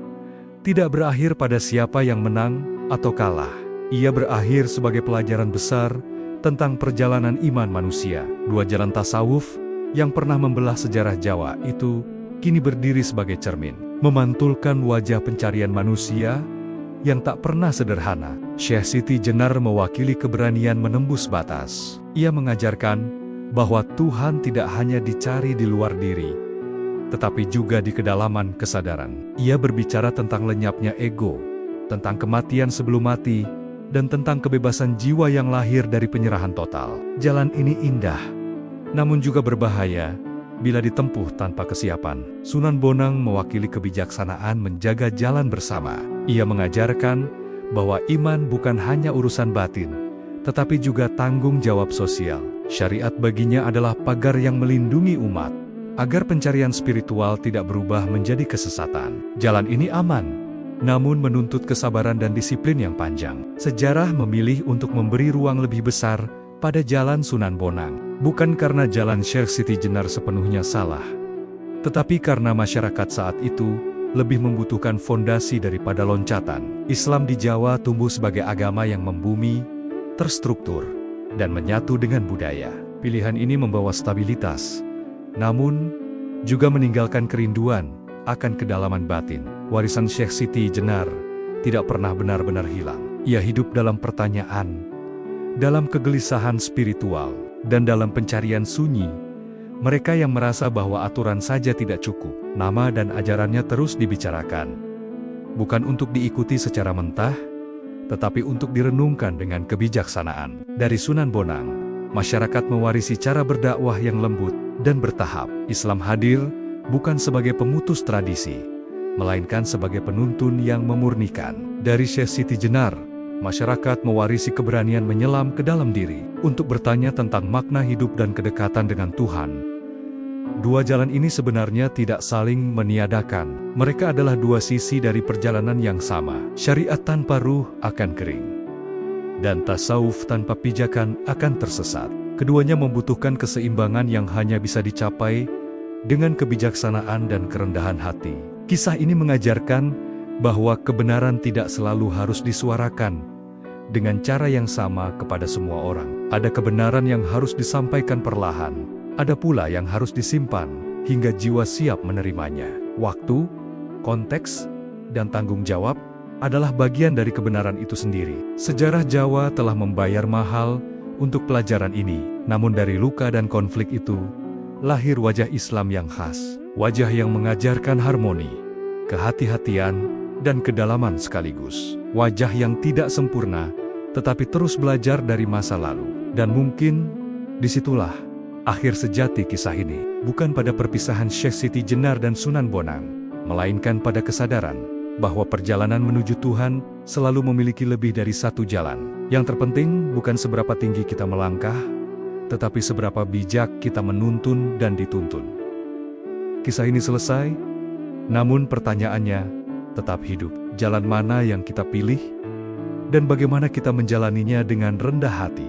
tidak berakhir pada siapa yang menang atau kalah. Ia berakhir sebagai pelajaran besar tentang perjalanan iman manusia. Dua jalan tasawuf yang pernah membelah sejarah Jawa itu kini berdiri sebagai cermin, memantulkan wajah pencarian manusia yang tak pernah sederhana. Syekh Siti Jenar mewakili keberanian menembus batas. Ia mengajarkan bahwa Tuhan tidak hanya dicari di luar diri, tetapi juga di kedalaman kesadaran. Ia berbicara tentang lenyapnya ego, tentang kematian sebelum mati, dan tentang kebebasan jiwa yang lahir dari penyerahan total. Jalan ini indah, namun juga berbahaya bila ditempuh tanpa kesiapan. Sunan Bonang mewakili kebijaksanaan menjaga jalan bersama. Ia mengajarkan bahwa iman bukan hanya urusan batin, tetapi juga tanggung jawab sosial. Syariat baginya adalah pagar yang melindungi umat, agar pencarian spiritual tidak berubah menjadi kesesatan. Jalan ini aman, namun menuntut kesabaran dan disiplin yang panjang. Sejarah memilih untuk memberi ruang lebih besar pada jalan Sunan Bonang, bukan karena jalan Syekh Siti Jenar sepenuhnya salah, tetapi karena masyarakat saat itu lebih membutuhkan fondasi daripada loncatan. Islam di Jawa tumbuh sebagai agama yang membumi, terstruktur, dan menyatu dengan budaya. Pilihan ini membawa stabilitas, namun juga meninggalkan kerinduan akan kedalaman batin. Warisan Syekh Siti Jenar tidak pernah benar-benar hilang. Ia hidup dalam pertanyaan, dalam kegelisahan spiritual, dan dalam pencarian sunyi. Mereka yang merasa bahwa aturan saja tidak cukup, nama dan ajarannya terus dibicarakan. Bukan untuk diikuti secara mentah, tetapi untuk direnungkan dengan kebijaksanaan. Dari Sunan Bonang, masyarakat mewarisi cara berdakwah yang lembut dan bertahap. Islam hadir bukan sebagai pemutus tradisi, melainkan sebagai penuntun yang memurnikan. Dari Syekh Siti Jenar, masyarakat mewarisi keberanian menyelam ke dalam diri untuk bertanya tentang makna hidup dan kedekatan dengan Tuhan. Dua jalan ini sebenarnya tidak saling meniadakan. Mereka adalah dua sisi dari perjalanan yang sama. Syariat tanpa ruh akan kering, dan tasawuf tanpa pijakan akan tersesat. Keduanya membutuhkan keseimbangan yang hanya bisa dicapai dengan kebijaksanaan dan kerendahan hati. Kisah ini mengajarkan bahwa kebenaran tidak selalu harus disuarakan dengan cara yang sama kepada semua orang. Ada kebenaran yang harus disampaikan perlahan, ada pula yang harus disimpan hingga jiwa siap menerimanya. Waktu, konteks, dan tanggung jawab adalah bagian dari kebenaran itu sendiri. Sejarah Jawa telah membayar mahal untuk pelajaran ini. Namun dari luka dan konflik itu, lahir wajah Islam yang khas. Wajah yang mengajarkan harmoni, kehati-hatian, dan kedalaman sekaligus. Wajah yang tidak sempurna, tetapi terus belajar dari masa lalu. Dan mungkin disitulah akhir sejati kisah ini. Bukan pada perpisahan Syekh Siti Jenar dan Sunan Bonang, melainkan pada kesadaran bahwa perjalanan menuju Tuhan selalu memiliki lebih dari satu jalan. Yang terpenting bukan seberapa tinggi kita melangkah, tetapi seberapa bijak kita menuntun dan dituntun. Kisah ini selesai, namun pertanyaannya tetap hidup. Jalan mana yang kita pilih, dan bagaimana kita menjalaninya dengan rendah hati?